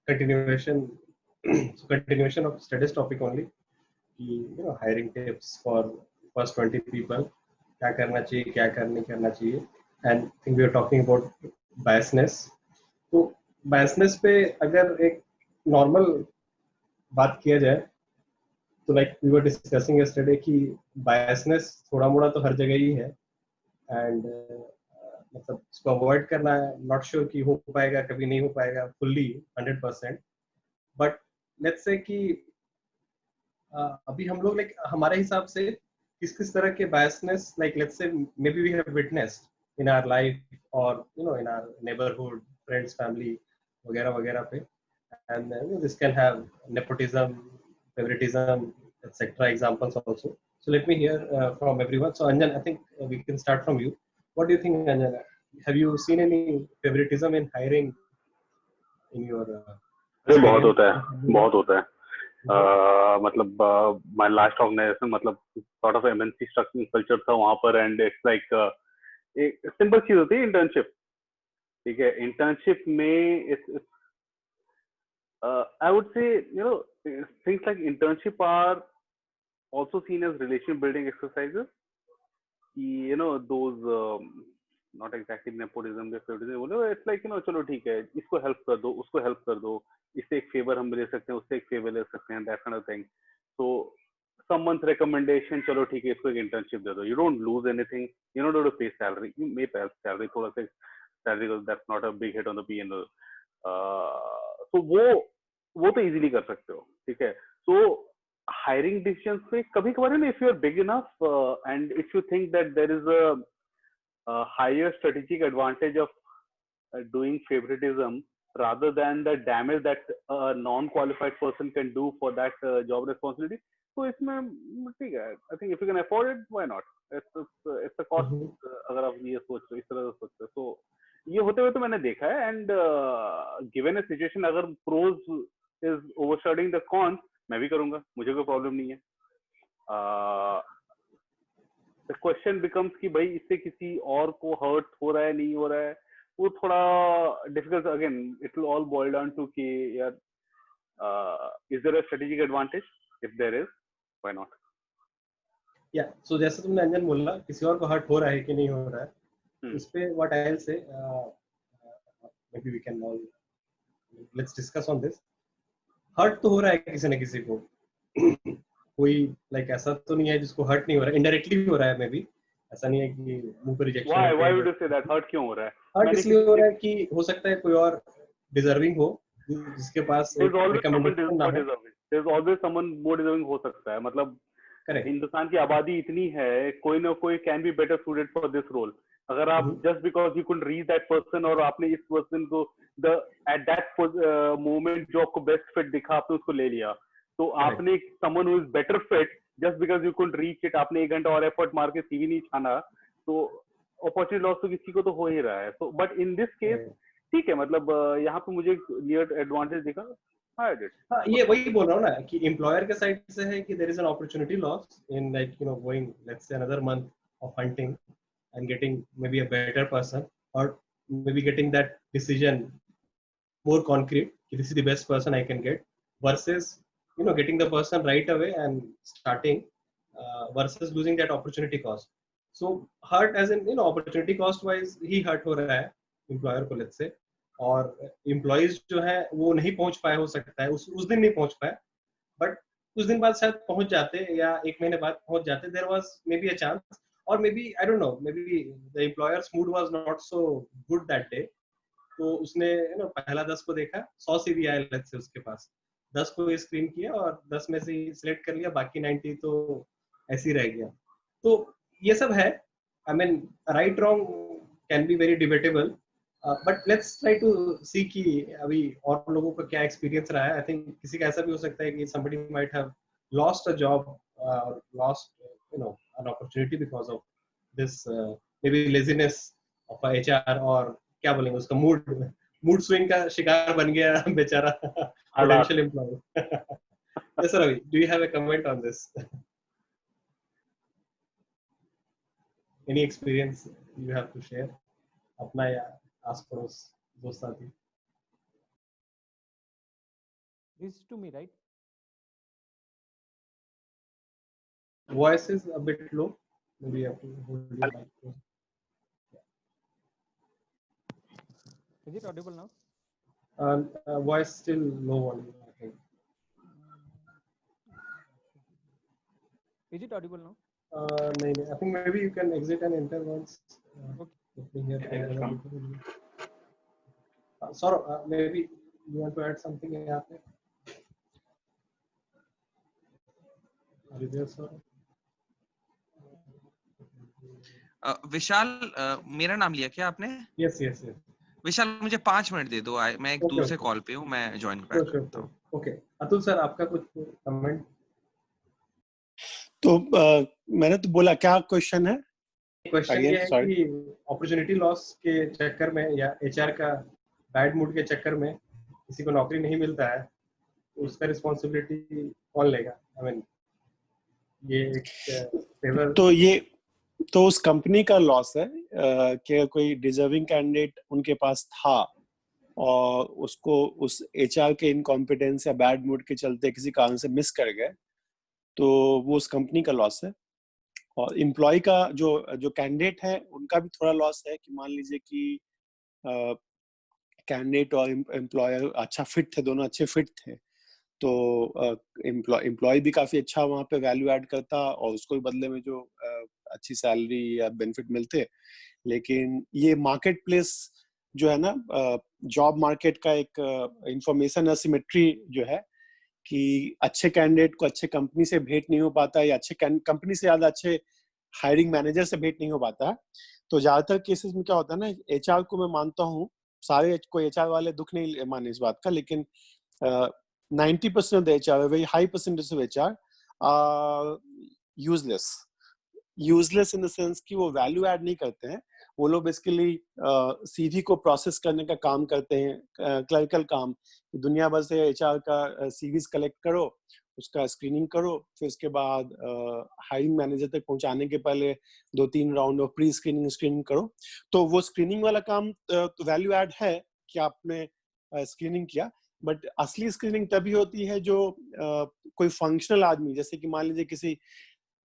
continuation so continuation of studies topic only, hiring tips for first 20 people, क्या करना चाहिए क्या नहीं करना चाहिए, and I think we are talking about biasness. तो biasness पे अगर एक normal बात किया जाए तो like we were discussing yesterday कि biasness थोड़ा मोड़ा तो हर जगह ही है, and मतलब इसको अवॉइड करना है, नॉट श्योर कि हो पाएगा, कभी नहीं हो पाएगा फुल्ली 100%, बट लेट्स से कि अभी हम लोग लाइक हमारे हिसाब से किस किस तरह के biasness like let's say may be we have witnessed in our life और in our neighbourhood friends family वगैरह वगैरह पे, and this can have nepotism, favoritism, etc. examples also. So let me hear from everyone. So Anjan, I think we can start from you. What do you think, Anjan? Have you seen any favoritism in hiring in your बहुत होता है मतलब my last organization मतलब sort of MNC structuring culture था वहाँ पर, and it's like एक simple चीज होती है इंटर्नशिप. ठीक है, इंटर्नशिप में I would say things like internship are also seen as relation building exercises. Those not exactly nepotism के favoritism बोलो, it's like चलो ठीक है, इसको हेल्प कर दो, उसको हेल्प कर दो, इससे एक फेवर हम ले सकते हैं, उससे एक फेवर ले सकते हैं, that kind of thing. So someone's recommendation, चलो ठीक है, इसको एक internship दे दो. You don't lose anything. You don't have to pay salary. You may pay salary, थोड़ा सा salary, because that's not a big hit on the P&L. So वो तो easily कर सकते हो, ठीक है. So hiring decisions पे कभी कभार ना, if you are big enough and if you think that there is a higher strategic advantage of doing favoritism rather than the damage that a non-qualified person can do for that job responsibility, तो इसमें ठीक है. I think if you can afford it, why not? It's a cost. अगर आप ये सोचो, इस तरह से सोचो, तो ये होते हुए तो मैंने देखा है. And given a situation, अगर pros is overshadowing the cons, मैं भी करूंगा, मुझे कोई प्रॉब्लम नहीं है. The question becomes कि भाई इससे किसी और को हर्ट हो रहा है, नहीं हो रहा है, वो थोड़ा difficult. Again, it will all boil down to कि यार is there a strategic advantage? If there is, why not? Yeah, so जैसे तुमने अंजन बोला किसी और को हर्ट हो रहा है कि नहीं हो रहा है, इस पे what I'll say, maybe we can all let's discuss on this. Hurt तो हो रहा है किसी न किसी को, कोई लाइक ऐसा तो नहीं है जिसको हर्ट नहीं हो रहा है, इनडायरेक्टली भी हो रहा है, मे बी ऐसा नहीं है कि मुंह पे rejection. Why would you say that? Hurt क्यों हो रहा है? हर्ट इसलिए हो रहा है कि हो सकता है कोई और डिजर्विंग हो जिसके पास रिकमेंडेशन ना हो. There's always someone more deserving हो सकता है. मतलब हिंदुस्तान की आबादी इतनी है, कोई ना कोई can be better suited for this role. अगर आप just because you could reach that person और आपने इस पर्सन को एट दैट मोमेंट जो आपको बेस्ट फिट दिखा, आपने उसको ले लिया, तो आपने someone who is better fit just because you could reach it, आपने 1 घंटा और एफर्ट मार के सीवी नहीं छाना, तो अपॉर्चुनिटी लॉस तो किसी को तो हो ही रहा है. तो बट इन दिस केस ठीक है, मतलब यहाँ पे मुझे क्लियर एडवांटेज दिखा. हाँ, ये वही बोल रहा हूँ ना कि एम्प्लॉयर के साइड से है कि there is an opportunity loss in like going let's say another month of hunting and getting maybe a better person, or maybe getting that decision more concrete, this is the best person I can get, versus getting the person right away and starting, versus losing that opportunity cost. So hurt as in opportunity cost wise he hurt हो रहा है employer को, let's say, और employees जो है वो नहीं पहुंच पाए, हो सकता है उस दिन नहीं पहुंच पाए, बट कुछ दिन बाद शायद पहुंच जाते या 1 महीने बाद पहुंच जाते. there was maybe a chance, or maybe I don't know, maybe the employer's mood was not so good that day, तो उसने पहला 10 को देखा, 100 सीवी आए लेट्स से उसके पास, 10 को स्क्रीन किया और 10 में से सिलेक्ट कर लिया, बाकी 90 तो ऐसे ही रह गया. तो ये सब है. I mean right wrong can be very debatable, but let's try to see कि अभी और लोगों का क्या एक्सपीरियंस रहा है. आई थिंक किसी का ऐसा भी हो सकता है कि somebody might have lost a job, lost an opportunity because of this maybe laziness of a HR, और क्या बोलेंगे उसका मूड स्विंग का शिकार बन गया बेचारा potential employee. Yes sir, Ravi, do you have a comment on this? Any experience you have to share अपना या आस पड़ोस दोस्त साथी? Is to me, right? Voice is a bit low. Maybe you have to hold your mic close. Is it audible now? Voice still low volume, I think. Is it audible now? No, I think maybe you can exit and enter once. Okay. Saurabh, maybe you want to add something here? Are you there, Saurabh? विशाल मेरा नाम लिया क्या आपने? Yes. विशाल मुझे 5 minute दे दो, मैं एक दूसरे कॉल पे हूँ, मैं ज्वाइन करता हूँ। ओके, अतुल सर आपका कुछ कमेंट? तो मैंने तो बोला, क्या क्वेश्चन है? क्वेश्चन ये है कि अपॉर्चुनिटी लॉस के चक्कर में या एचआर का बैड मूड के चक्कर में किसी को नौकरी नहीं मिलता है, उसका रिस्पांसिबिलिटी कौन लेगा? आई मीन ये एक फेवर तो उस कंपनी का लॉस है कि कोई डिजर्विंग कैंडिडेट उनके पास था और उसको उस एचआर के इनकॉम्पिटेंस या बैड मूड के चलते किसी कारण से मिस कर गए, तो वो उस कंपनी का लॉस है। और एम्प्लॉय का जो कैंडिडेट है उनका भी थोड़ा लॉस है कि मान लीजिए कि कैंडिडेट और एम्प्लॉयर अच्छा फिट थे, दोनों अच्छे फिट थे, तो एम्प्लॉय भी काफी अच्छा वहां पे वैल्यू ऐड करता और उसको भी बदले में जो अच्छी सैलरी या बेनिफिट मिलते। लेकिन ये मार्केट प्लेस जो है ना, जॉब मार्केट का एक इंफॉर्मेशन असिमेट्री जो है कि अच्छे कैंडिडेट को अच्छे कंपनी से भेंट नहीं हो पाता या अच्छे कंपनी से ज्यादा अच्छे हायरिंग मैनेजर से भेंट नहीं हो पाता। तो ज्यादातर केसेस में क्या होता है ना, एचआर को मैं मानता हूँ, सारे कोई एचआर वाले दुख नहीं माने इस बात का, लेकिन 90% of the HR, a very high percentage of HR are useless in the sense कि वो वैल्यू ऐड नहीं करते हैं। वो लोग बेसिकली सीवी को प्रोसेस करने का काम करते हैं, क्लरिकल काम। दुनिया भर से एचआर का सीवीज कलेक्ट करो, उसका स्क्रीनिंग करो, फिर उसके बाद हायरिंग मैनेजर तक पहुंचाने के पहले 2-3 राउंड ऑफ प्री स्क्रीनिंग करो। तो वो स्क्रीनिंग वाला काम वैल्यू ऐड है कि आपने स्क्रीनिंग किया, बट असली स्क्रीनिंग तभी होती है जो कोई फंक्शनल आदमी, जैसे कि मान लीजिए किसी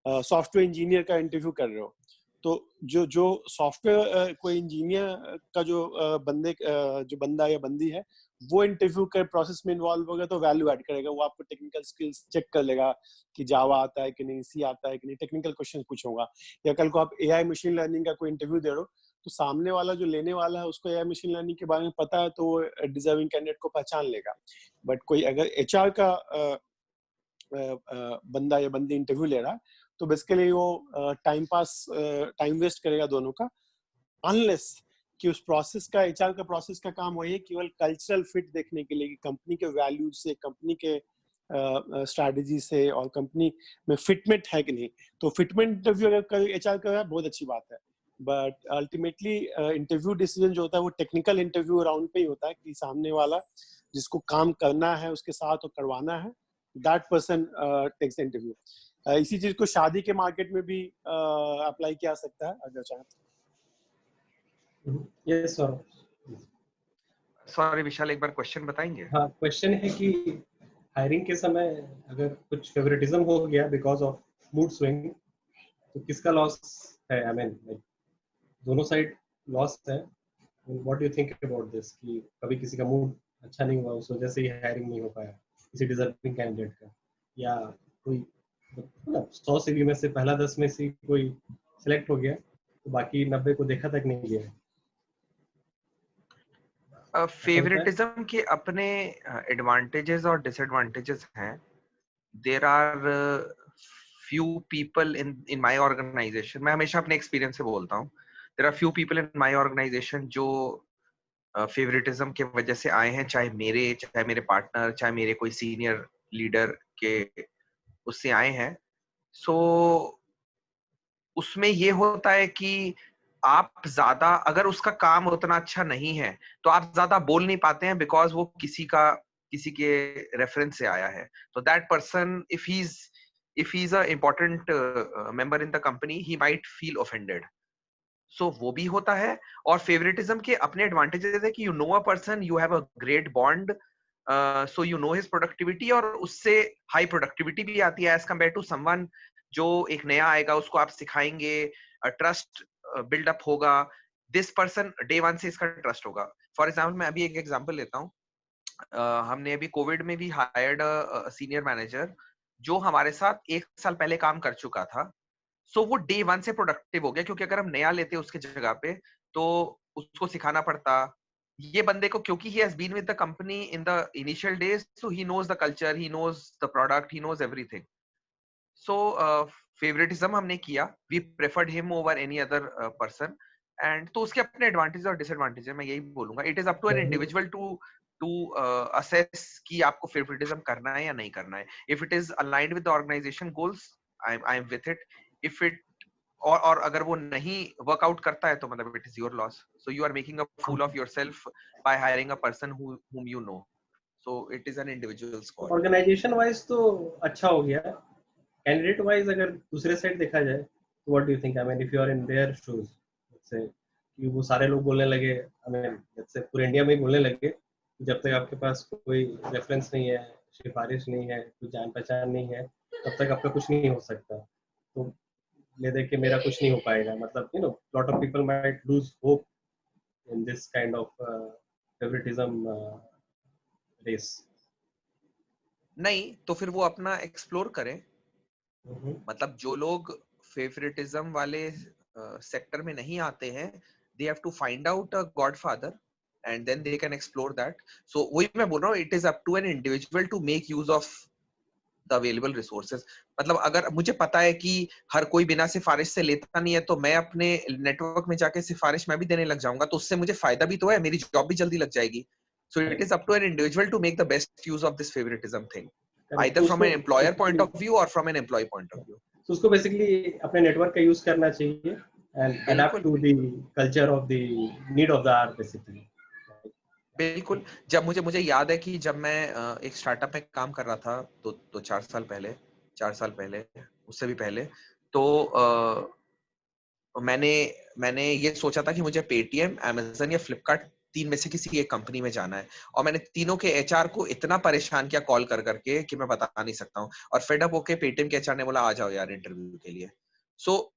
सॉफ्टवेयर इंजीनियर का इंटरव्यू कर रहे हो, तो जो सॉफ्टवेयर कोई इंजीनियर का जो बंदा या बंदी है वो इंटरव्यू के प्रोसेस में इन्वॉल्व होगा तो वैल्यू ऐड करेगा। वो आपको टेक्निकल स्किल्स चेक कर लेगा कि जावा आता है कि नहीं, सी आता है कि नहीं, टेक्निकल क्वेश्चन पूछूंगा। या कल को आप एआई मशीन लर्निंग का कोई इंटरव्यू दे रहे हो, तो सामने वाला जो लेने वाला है उसको एआई मशीन लर्निंग के बारे में पता है, तो वो डिजर्विंग कैंडिडेट को पहचान लेगा। बट कोई अगर एचआर का बंदा या बंदी इंटरव्यू ले रहा है तो बेसिकली वो टाइम वेस्ट करेगा दोनों का, अनलेस कि उस प्रोसेस का, एचआर का प्रोसेस का काम वही है केवल कल्चरल फिट देखने के लिए कि कंपनी के वैल्यूज से, कंपनी के स्ट्रैटेजी से और कंपनी में फिटमेंट है कि नहीं। तो फिटमेंट इंटरव्यू अगर एचआर कर रहा है बहुत अच्छी बात है, बट अल्टीमेटली इंटरव्यू डिसीजन जो होता है वो टेक्निकल इंटरव्यू राउंड पे ही होता है कि सामने वाला जिसको काम करना है उसके साथ और करवाना है, दैट पर्सन टेक्स इंटरव्यू। इसी चीज को शादी के मार्केट में भी अप्लाई किया सकता है अगर चाहे। Yes sir. सॉरी विशाल, एक बार क्वेश्चन बताएंगे? हाँ, क्वेश्चन है कि हायरिंग के समय अगर कुछ फेवरेटिज्म हो गया बिकॉज ऑफ मूड स्विंग, तो किसका लॉस है? आई मीन दोनों साइड लॉस है। What do you think about this कि कभी किसी का मूड अच्छा नहीं हुआ, उस वजह से ही हायरिंग नहीं हो पाया किसी डिजर्विंग कैंडिडेट का, या कोई मतलब 100 सीवी में से पहला 10 में से कोई सिलेक्ट हो गया तो बाकी 90 को देखा तक नहीं गया। फेवरेटिज्म के अपने एडवांटेजेस और डिसएडवांटेजेस हैं। There are few people in my organization, मैं हमेशा अपने एक्सपीरियंस से बोलता हूँ, there are few people in my organization जो फेवरेटिज्म के वजह से आए हैं, चाहे मेरे पार्टनर, चाहे मेरे कोई सीनियर लीडर के उससे आए हैं। सो उसमें ये होता है कि आप ज्यादा, अगर उसका काम उतना अच्छा नहीं है तो आप ज्यादा बोल नहीं पाते हैं, बिकॉज वो किसी के रेफरेंस से आया है। तो that person if he's a important member in the company, he might feel offended. So वो भी होता है। और फेवरेटिज्म के अपने एडवांटेजेस है कि you know a person, you have a great bond, so you know his productivity, और उससे हाई प्रोडक्टिविटी भी आती है एज कम्पेयर टू समवन जो एक नया आएगा, उसको आप सिखाएंगे, ट्रस्ट बिल्डअप होगा, दिस पर्सन डे वन से इसका ट्रस्ट होगा. फॉर एग्जाम्पल मैं अभी एक एग्जाम्पल लेता हूँ. हमने अभी कोविड में भी हायर्ड सीनियर मैनेजर जो हमारे साथ 1 साल पहले काम कर चुका था. सो वो डे वन से प्रोडक्टिव हो गया, क्योंकि अगर हम नया लेते उसके जगह पे तो उसको सिखाना पड़ता. ये बंदे को, क्योंकि he has been with the company in the initial days, so he knows the culture, he knows the product, he knows everything. So favoritism हमने किया, we preferred him over any other person, and तो उसके अपने advantages और disadvantages है, मैं यही बोलूंगा. It is up to an individual to assess कि आपको favoritism करना है या नहीं करना है. If it is aligned with the organization goals, I'm with it. If it और अगर वो नहीं वर्कआउट करता है तो मतलब it is your loss. So you are making a fool of yourself by hiring a person whom you know. So it is an individual's call. Organisation wise तो अच्छा हो गया. कैंडिडेट वाइज अगर दूसरे साइड देखा जाए तो what do you think? I mean if you are in their shoes, let's say कि वो सारे लोग बोलने लगे, आई मीन लेट्स से पूरे इंडिया में ही बोलने लगे कि जब तक आपके पास कोई रेफरेंस नहीं है, सिफारिश नहीं है, कोई जान पहचान नहीं है, तब तक आपका कुछ नहीं हो सकता. तो ले दे के मेरा कुछ नहीं हो पाएगा, मतलब you know lot of people might lose hope in this kind of favouritism race. नहीं तो फिर वो अपना एक्सप्लोर करें. मतलब जो लोग फेवरेटिज्म वाले सेक्टर में नहीं आते हैं, they have to find out a godfather and then they can explore that. So वही मैं बोल रहा हूँ, it is up to an individual to make use of the available resources. मतलब अगर मुझे पता है कि हर कोई बिना सिफारिश से लेता नहीं है, तो मैं अपने नेटवर्क में जाके सिफारिश मैं भी देने लग जाऊंगा, तो उससे मुझे फायदा भी तो है, मेरी जॉब भी जल्दी लग जाएगी. So it is up to an individual to make the best use of this favoritism thing, either from an employer point of view or from an employee point of view. So उसको basically अपने network का use करना चाहिए and adapt to the culture of the need of the hour basically. बिल्कुल. जब मुझे याद है कि जब मैं एक स्टार्टअप में काम कर रहा था तो 4 साल पहले, उससे भी पहले, तो मैंने ये सोचा था कि मुझे पेटीएम, अमेज़न या फ्लिपकार्ट 3 में से किसी एक कंपनी में जाना है, और मैंने तीनों के एचआर को इतना परेशान किया कॉल कर करके कि मैं बता नहीं सकता हूँ. और फेड अप होके पेटीएम के एचआर ने बोला आ जाओ यार इंटरव्यू के लिए. सो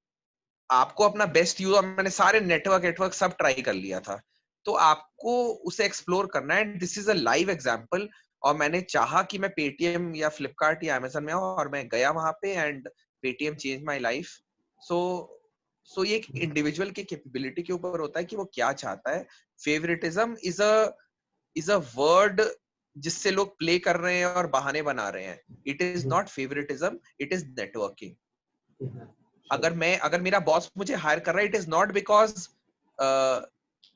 आपको अपना बेस्ट यूज, और मैंने सारे नेटवर्क सब ट्राई कर लिया था, तो आपको उसे एक्सप्लोर करना है. This is a live example. और मैंने चाहा कि मैं पेटीएम या फ्लिपकार्ट या अमेज़न में हूं, और मैं गया वहां पे, and Paytm change my life. So ये एक इंडिविजुअल के कैपेबिलिटी के ऊपर होता है कि वो क्या चाहता है. फेवरेटिज्म इज अ वर्ड जिससे लोग प्ले कर रहे हैं और बहाने बना रहे हैं. It is not favouritism, it is networking. अगर मेरा बॉस मुझे हायर कर रहा है, इट इज नॉट बिकॉज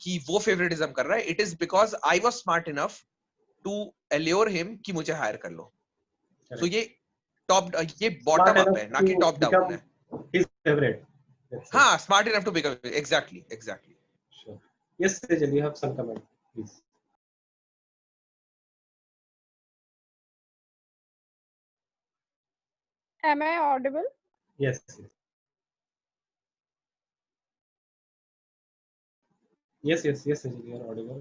कि वो फेवरेटिज्म कर रहा है, it is because I was smart enough to allure him कि मुझे हायर कर लो. सो ये बॉटम अप है, ना कि टॉप डाउन है. His favorite. हाँ, smart enough to become. Exactly. Sure. Yes, Sejal, you have some comment, please. Am I audible? Yes. Yes, Sejal, you are audible.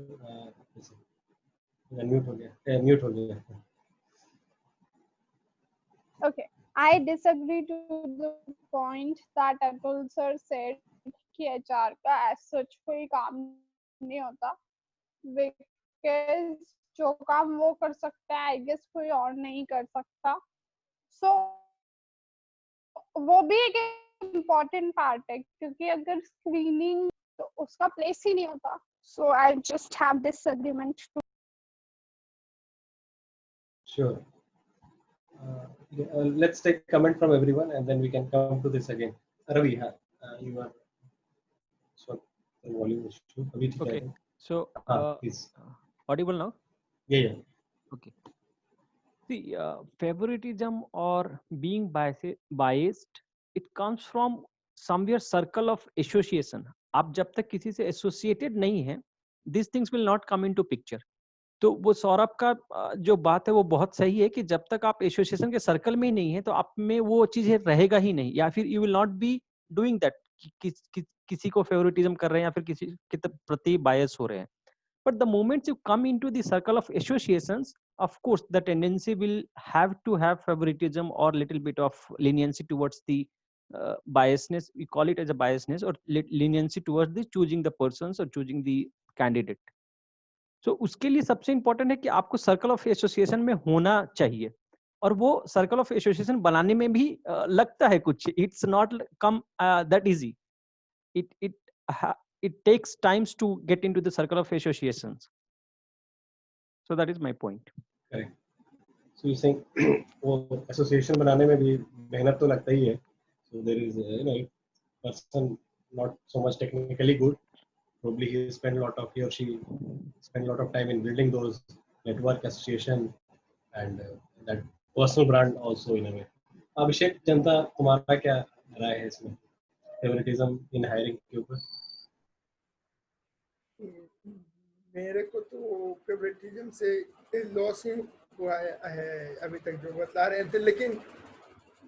Mute हो गया. Okay. I disagree to the point that Atul sir said कि HR का as such कोई काम नहीं होता, because जो काम वो कर सकता है I guess कोई और नहीं कर सकता. So वो भी एक important part है, क्योंकि अगर screening तो उसका place ही नहीं होता. So I just have this agreement to. Sure. Let's take comment from everyone and then we can come to this again. Ravi, you are volume issue. Okay. So please. Audible now? Yeah. Okay. See, favoritism or being biased, it comes from somewhere circle of association. आप जब तक किसी से associated नहीं है, these things will not come into picture. तो वो सौरभ का जो बात है वो बहुत सही है कि जब तक आप एसोसिएशन के सर्कल में ही नहीं है तो आप में वो चीज रहेगा ही नहीं, या फिर you will not be doing that, किसी को फेवरेटिज्म कर रहे हैं या फिर किसी के प्रति बायस हो रहे हैं. But the moment you come into the circle of associations, of course, the tendency will have to have favoritism or little bit of leniency towards the biasness. We call it as a biasness or leniency towards the choosing the persons or choosing the candidate. So उसके लिए सबसे important है कि आपको circle of association में होना चाहिए, और वो सर्कल ऑफ एसोसिएशन बनाने में भी लगता है कुछ. It's not come that easy. it takes times to get into the circle of associations. So that is my point. Correct. So you saying वो association बनाने में भी मेहनत तो लगता ही है. So there is a person not so much technically good. Probably he spend a lot of, he or she spend a lot of time in building those network association and that personal brand also in a way. अभिषेक जनता, तुम्हारा क्या राय है इसमें favoritism in hiring के ऊपर? मेरे को तो favouritism से लॉस ही हुआ है अभी तक जो बता रहे थे, लेकिन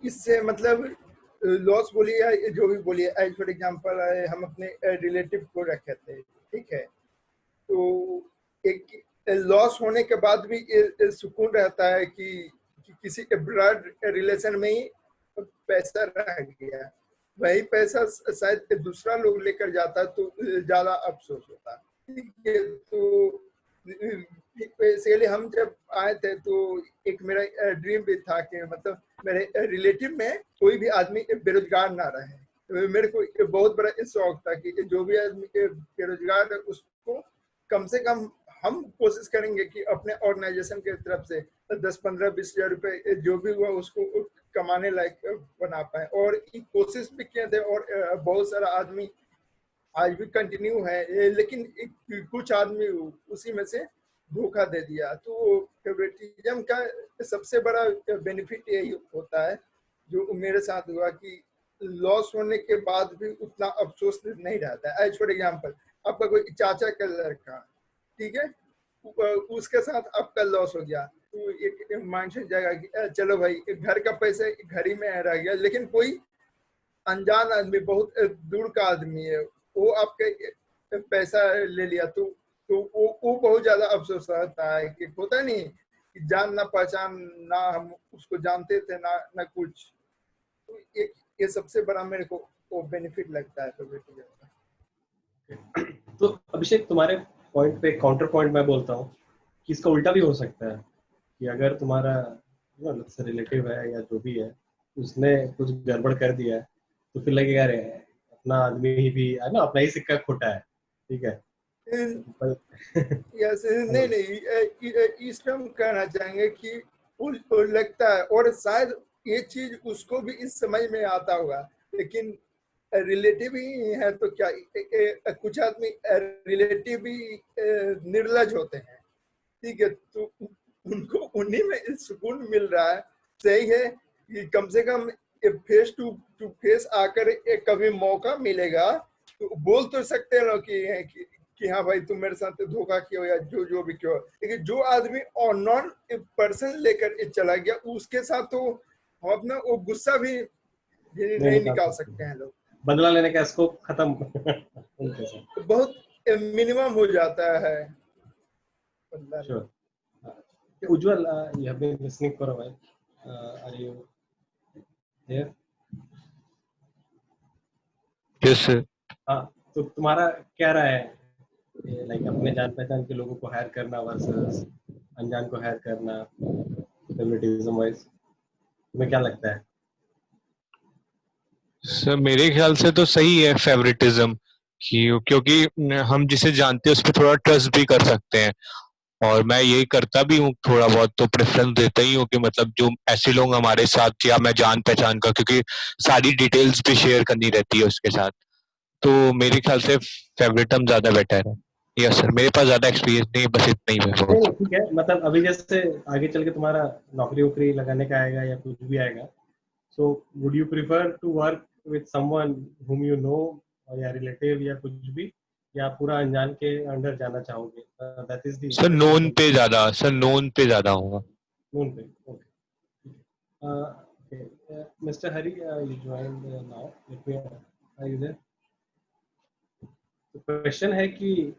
इससे मतलब लॉस बोलिए या जो भी बोलिए, एज फॉर एग्जांपल हम अपने रिलेटिव को रखे थे, ठीक है, तो एक लॉस होने के बाद भी सुकून रहता है कि किसी ब्लड रिलेशन में ही पैसा रह गया, वही पैसा शायद दूसरा लोग लेकर जाता तो ज्यादा अफसोस होता. ठीक है, तो बेसिकली हम जब आए थे तो एक मेरा ड्रीम भी था कि मतलब मेरे रिलेटिव में कोई भी आदमी बेरोजगार ना रहे. मेरे को बहुत बड़ा शौक था कि जो भी आदमी बेरोजगार है उसको कम से कम हम कोशिश करेंगे कि अपने ऑर्गेनाइजेशन के तरफ से 10-15-20 हज़ार रुपए जो भी हुआ उसको कमाने लायक बना पाए, और कोशिश भी किए थे और बहुत सारा आदमी आज भी कंटिन्यू है, लेकिन कुछ आदमी उसी में से धोखा दे दिया. तो फेवरेटिज्म का सबसे बड़ा बेनिफिट यही होता है जो मेरे साथ हुआ कि लॉस होने के बाद भी उतना अफसोस नहीं रहता है. एज फॉर एग्जांपल आपका कोई चाचा का लड़का, ठीक है, उसके साथ आपका लॉस हो गया तो एक माइंडसेट जाएगा कि चलो भाई घर का पैसा घर ही में रह गया, लेकिन कोई अनजान आदमी बहुत दूर का आदमी है वो आपके पैसा ले लिया तो वो बहुत ज्यादा अफसोस रहता है कि होता नहीं कि जान ना पहचान ना हम उसको जानते थे ना कुछ. तो ये सबसे बड़ा मेरे को वो बेनिफिट लगता है फेवरेटिज्म का. तो अभिषेक तुम्हारे पॉइंट पे काउंटर पॉइंट मैं बोलता हूँ कि इसका उल्टा भी हो सकता है कि अगर तुम्हारा रिलेटिव है या जो भी है उसने कुछ गड़बड़ कर दिया है तो फिर लगेगा अरे अपना आदमी ही भी है ना, अपना ही सिक्का खोटा है. ठीक है. यस नहीं इस पे हम कहना चाहेंगे कि वो लगता है और शायद ये चीज उसको भी इस समझ में आता होगा, लेकिन रिलेटिव ही है तो क्या कुछ आदमी रिलेटिव भी निर्लज होते हैं, ठीक है, तो उनको उन्हीं में सुकून मिल रहा है. सही है कि कम से कम फेस टू फेस आकर एक कभी मौका मिलेगा तो बोल तो सकते हैं लोग कि हाँ भाई तुम मेरे साथ धोखा किया या जो भी किया, लेकिन जो आदमी और नॉन पर्सन लेकर चला गया उसके साथ तो हम अपना वो गुस्सा भी नहीं निकाल सकते हैं लोग. बदला लेने का स्कोप खत्म बहुत मिनिमम हो जाता है. Sure. Ujjwal, you have been listening for a while. Are you there? Yes, sir. हाँ, तो तुम्हारा क्या राय है लाइक अपने जान पहचान के लोगों को हायर करना वर्सेस अनजान को हायर करना फेवरेटिज्म वाइज, तुम्हें क्या लगता है? सर मेरे ख्याल से तो सही है फेवरेटिज्म क्योंकि हम जिसे जानते हैं उस पर थोड़ा ट्रस्ट भी कर सकते हैं, और मैं यही करता भी हूँ थोड़ा बहुत, तो प्रेफरेंस देता ही हूँ कि मतलब जो ऐसे लोग हमारे साथ या मैं जान पहचान का, क्योंकि सारी डिटेल्स भी शेयर करनी रहती है उसके साथ, तो मेरे ख्याल से फेवरेटिज्म ज्यादा बेटर है. यस सर, मेरे पास ज्यादा एक्सपीरियंस नहीं, बस इतना ही है. ठीक है, मतलब अभी जैसे आगे चल के तुम्हारा नौकरी वोकरी लगाने का आएगा या कुछ भी आएगा, so would you prefer to work with someone whom you know या रिलेटिव या कुछ भी, या पूरा अनजान के अंडर जाना चाहोगे? That is the sir known pay ज्यादा होगा. Known pay. Okay. Mister Hari, you joined now. Let me, are you there? तो क्वेश्चन है कि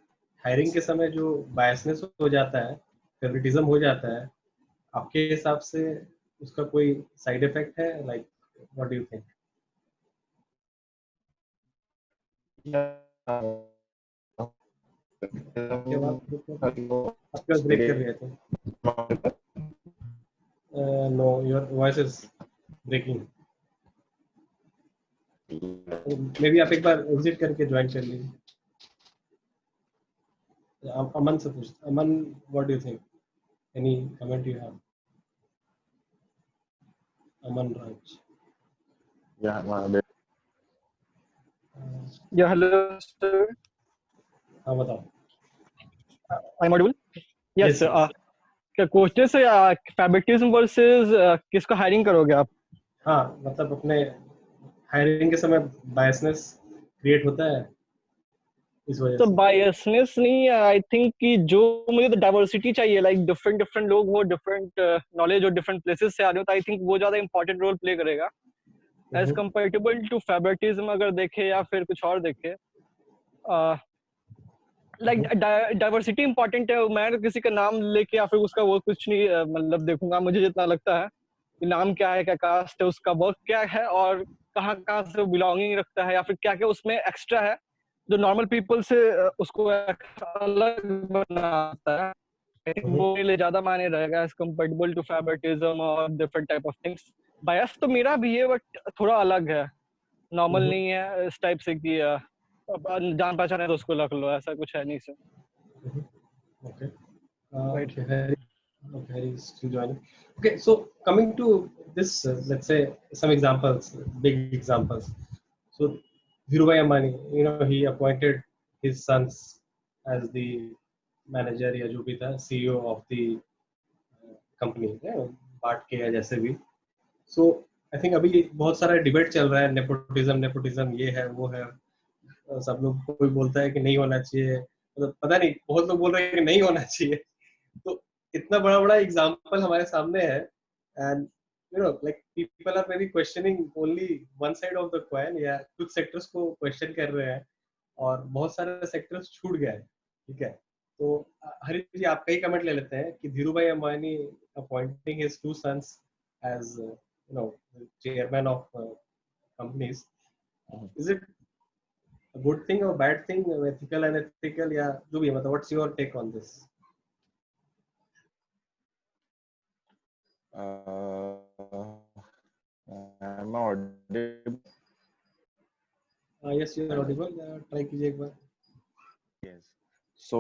हायरिंग के समय जो बायसनेस हो जाता है, फेवरेटिज्म हो जाता है, आपके हिसाब से उसका कोई साइड इफेक्ट है? Like what do you think? आपके आवाज ब्रेक कर रहे थे. No, your voice is breaking. Maybe आप एक बार एग्जिट करके ज्वाइन कर लीजिए. अमन से पूछ. Aman, what do you think? Any comment you have? Aman Raj. Yeah, hello, sir. हाँ बताओ. I'm audible? Yes, Yes, sir. yes. क्या कोचेस से favoritism versus किसको हायरिंग करोगे आप? हाँ, मतलब अपने हायरिंग के समय बायसनेस क्रिएट होता है इस वजह तो से. बायसनेस नहीं, आई थिंक कि जो मुझे तो डाइवर्सिटी चाहिए, लाइक डिफरेंट डिफरेंट लोग हो, डिफरेंट नॉलेज और डिफरेंट प्लेसेस से आ रहे हो, तो आई थिंक वो ज्यादा इंपॉर्टेंट रोल प्ले करेगा एज कंपेरेटिबल टू फेवरेटिज्म अगर देखे या फिर कुछ और देखे. लाइक डाइवर्सिटी इंपॉर्टेंट है. मैं किसी का नाम लेके या फिर उसका वो कुछ नहीं मतलब देखूंगा. मुझे जितना लगता है कि नाम क्या है, क्या कास्ट है, उसका वर्क क्या है और कहाँ कहाँ से बिलोंगिंग रखता है या फिर क्या क्या उसमें एक्स्ट्रा है जो नॉर्मल पीपल से उसको अलग बनाता है. आई थिंक वो मेरे लिए ज्यादा मायने रहेगा एज कंपेरेबल टू फेवरेटिज्म और डिफरेंट टाइप ऑफ थिंग्स. बायस तो मेरा भी है बट थोड़ा अलग है, नॉर्मल नहीं है इस टाइप से कि जान पहचान है तो उसको रख लो, ऐसा कुछ है नहीं sir. Okay. Right. Okay, Harry is still joining. Okay, so coming to this, let's say some examples, big examples. So Dhirubhai Ambani, he appointed his sons as the manager या जो भी था CEO of the company, बांट के या जैसे भी. So I think अभी बहुत सारा डिबेट चल रहा है, नेपोटिज्म ये है वो है. सब लोग, कोई बोलता है कि नहीं होना चाहिए, मतलब पता नहीं, बहुत लोग बोल रहे हैं कि नहीं होना चाहिए. तो इतना बड़ा बड़ा एग्जांपल हमारे सामने है, and like people are maybe questioning only one side of the coin, या कुछ सेक्टर्स को क्वेश्चन कर रहे हैं और बहुत सारे सेक्टर्स छूट गए हैं. ठीक है, तो हरीश जी आपका ही कमेंट ले लेते हैं कि Dhirubhai Ambani appointing his two sons as chairman of companies, is it a good thing or bad thing, ethical and unethical, या जो भी है, मतलब what's your take on this? I'm audible. Yes, you are audible. Try कीजिए एक बार. Yes. So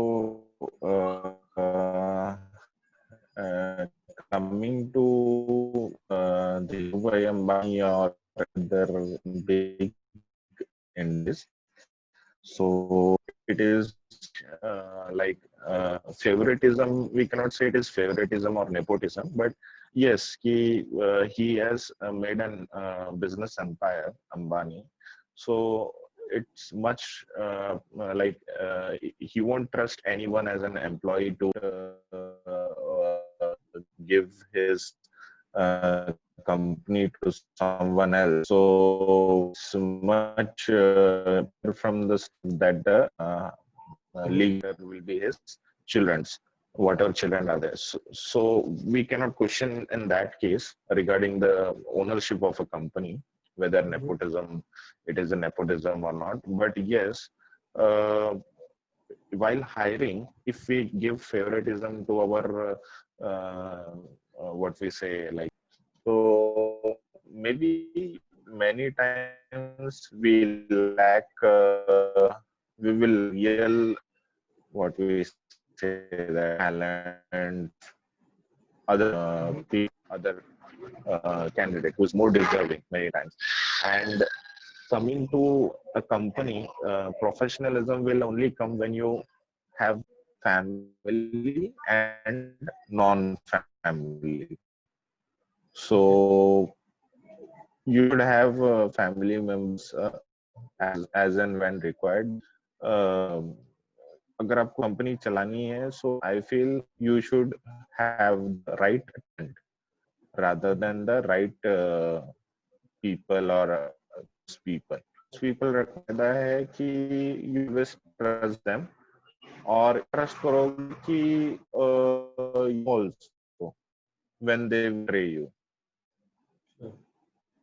coming to Dhirubhai Ambani or other big industries, so it is favoritism. We cannot say it is favoritism or nepotism, but yes, he has made an business empire, Ambani. So it's much he won't trust anyone as an employee to give his company to someone else. So it's much from the that the leader will be his children's, whatever children are there. So we cannot question in that case regarding the ownership of a company, whether it is a nepotism or not. But yes, while hiring, if we give favoritism to our what we say, like, so maybe many times we lack we will yell what we say, the talent, other candidate who's more deserving many times. And coming to a company, professionalism will only come when you have family and non-family. So you should have family members as and when required. अगर आपको company चलानी है, so I feel you should have the right talent rather than the right people or people. People रहता है कि you always trust them और trust करोगे कि व्हेन दे betray you,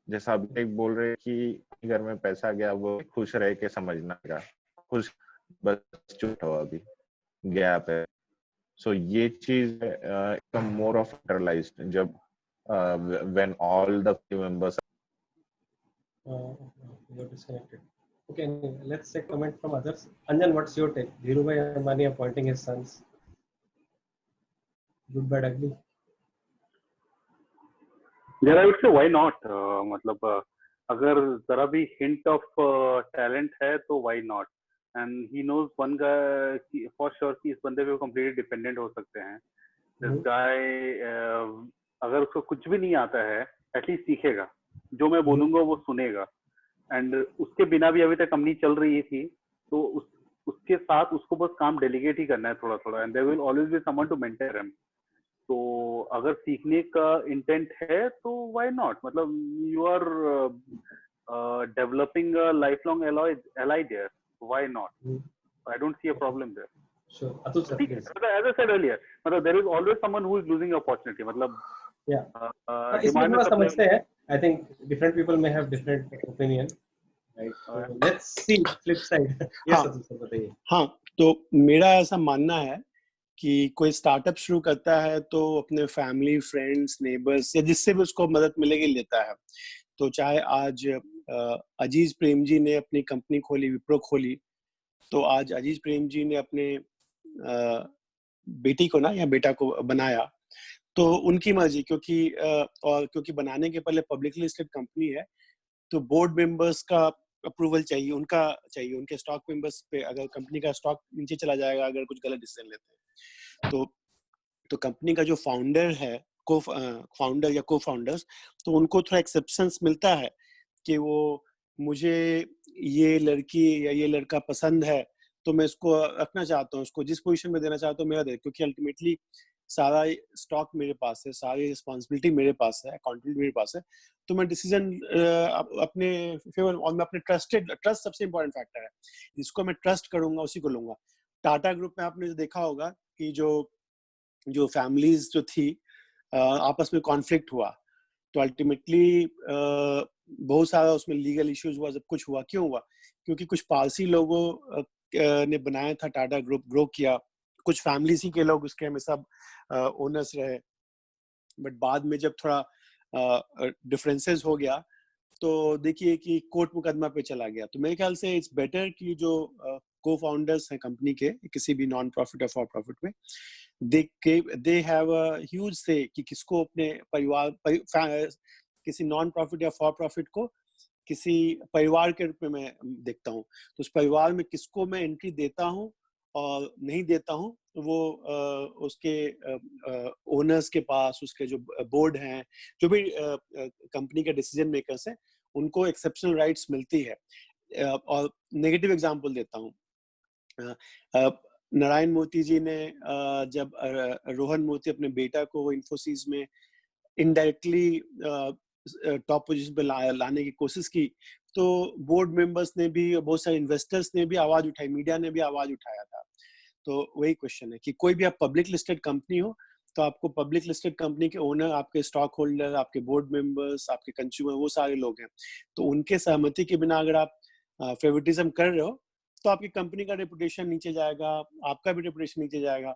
जैसा अभी एक बोल रहे कि घर में पैसा गया वो खुश रह के समझना का, खुश बस चुप हो अभी गैप है. सो ये चीज मोर ऑफ इंटरलाइज्ड जब when all the members you're disconnected. Okay, let's take comment from others. Anjan, what's your take? Dhirubhai Ambani appointing his sons. Good, bad, ugly. There I would say why not? मतलब अगर जरा भी hint of talent है तो why not? And he knows one guy for sure कि इस बंदे पे वो completely dependent हो सकते हैं. This guy अगर उसको कुछ भी नहीं आता है at least सीखेगा. जो मैं बोलूंगा वो सुनेगा. एंड उसके बिना भी अभी तक कंपनी चल रही थी, तो उसके साथ उसको बस काम डेलीगेट ही करना है थोड़ा थोड़ा. And there will always be someone to mentor him. तो अगर सीखने का इंटेंट है तो व्हाई नॉट. मतलब you are developing a life long ally there, why not. I don't see a problem there. Sure. Atul sir, please. As I said earlier, मतलब there is always someone who is losing opportunity. मतलब इसमें थोड़ा समझते हैं. I think different people may have different opinion. Right. So let's see flip side. Yes, Atul sir, बताइए. हाँ, तो मेरा ऐसा मानना है कि कोई स्टार्टअप शुरू करता है तो अपने फैमिली, फ्रेंड्स, नेबर्स या जिससे भी उसको मदद मिलेगी लेता है. तो चाहे आज अजीज प्रेम जी ने अपनी कंपनी खोली, विप्रो खोली, तो आज अजीज प्रेम जी ने अपने बेटी को ना या बेटा को बनाया, तो उनकी मर्जी, क्योंकि बनाने के पहले पब्लिकली लिस्टेड कंपनी है, तो बोर्ड मेंबर्स का अप्रूवल चाहिए, उनके स्टॉक मेंबर्स पे अगर कंपनी का स्टॉक नीचे चला जाएगा अगर कुछ गलत डिसीजन लेते हैं, तो कंपनी का जो फाउंडर है, फाउंडर या को फाउंडर्स, तो उनको थोड़ा एक्सेप्शंस मिलता है कि वो मुझे ये लड़की या ये लड़का पसंद है तो मैं इसको रखना चाहता हूँ, उसको जिस पोजीशन में देना चाहता हूँ मेरा दे, क्योंकि अल्टीमेटली सारा स्टॉक मेरे पास है, सारी रिस्पॉन्सिबिलिटी मेरे पास है, अकाउंटेबिलिटी मेरे पास है, तो मैं डिसीजन अपने फेवर और मैं अपने ट्रस्ट सबसे इंपॉर्टेंट फैक्टर है, जिसको मैं ट्रस्ट करूंगा उसी को लूंगा. टाटा ग्रुप में आपने देखा होगा कि जो फैमिलीज जो थी आपस में कॉन्फ्लिक्ट हुआ, तो अल्टीमेटली बहुत सारा उसमें लीगल इश्यूज हुआ, सब कुछ हुआ. क्यों हुआ? क्योंकि कुछ पारसी लोगों ने बनाया था टाटा ग्रुप, ग्रो किया, कुछ फैमिलीज ही के लोग उसके में सब ओनर्स रहे, बट बाद में जब थोड़ा डिफरेंसेस हो गया तो देखिए कि कोर्ट मुकदमा पे चला गया. तो मेरे ख्याल से इट्स बेटर कि जो को फाउंडर्स हैं कंपनी के किसी भी नॉन प्रॉफिट या फॉर प्रॉफिट में, दे हैव अ ह्यूज से कि किसको अपने परिवार किसी नॉन प्रॉफिट या फॉर प्रॉफिट को किसी परिवार के रूप में मैं देखता हूँ. तो उस परिवार में किसको मैं एंट्री देता हूँ और नहीं देता हूँ, वो उसके ओनर्स के पास, उसके जो बोर्ड हैं, जो भी कंपनी के डिसीजन मेकर्स हैं, उनको एक्सेप्शनल राइट्स मिलती है. और नेगेटिव एग्जांपल देता हूँ, नारायण मूर्ति जी ने जब रोहन मूर्ति अपने बेटा को इन्फोसिस में इनडायरेक्टली टॉप पोजीशन पे लाने की कोशिश की, तो बोर्ड मेंबर्स ने भी, बहुत सारे इन्वेस्टर्स ने भी आवाज उठाई, मीडिया ने भी आवाज उठाया था. तो वही क्वेश्चन है कि कोई भी आप पब्लिक लिस्टेड कंपनी हो तो आपको पब्लिक लिस्टेड कंपनी के ओनर, आपके स्टॉक होल्डर, आपके बोर्ड मेंबर्स, आपके कंज्यूमर, वो सारे लोग हैं. तो उनके सहमति के बिना अगर आप फेवरेटिज्म कर रहे हो तो आपकी कंपनी का रेपुटेशन नीचे जाएगा, आपका भी रेपुटेशन नीचे जाएगा.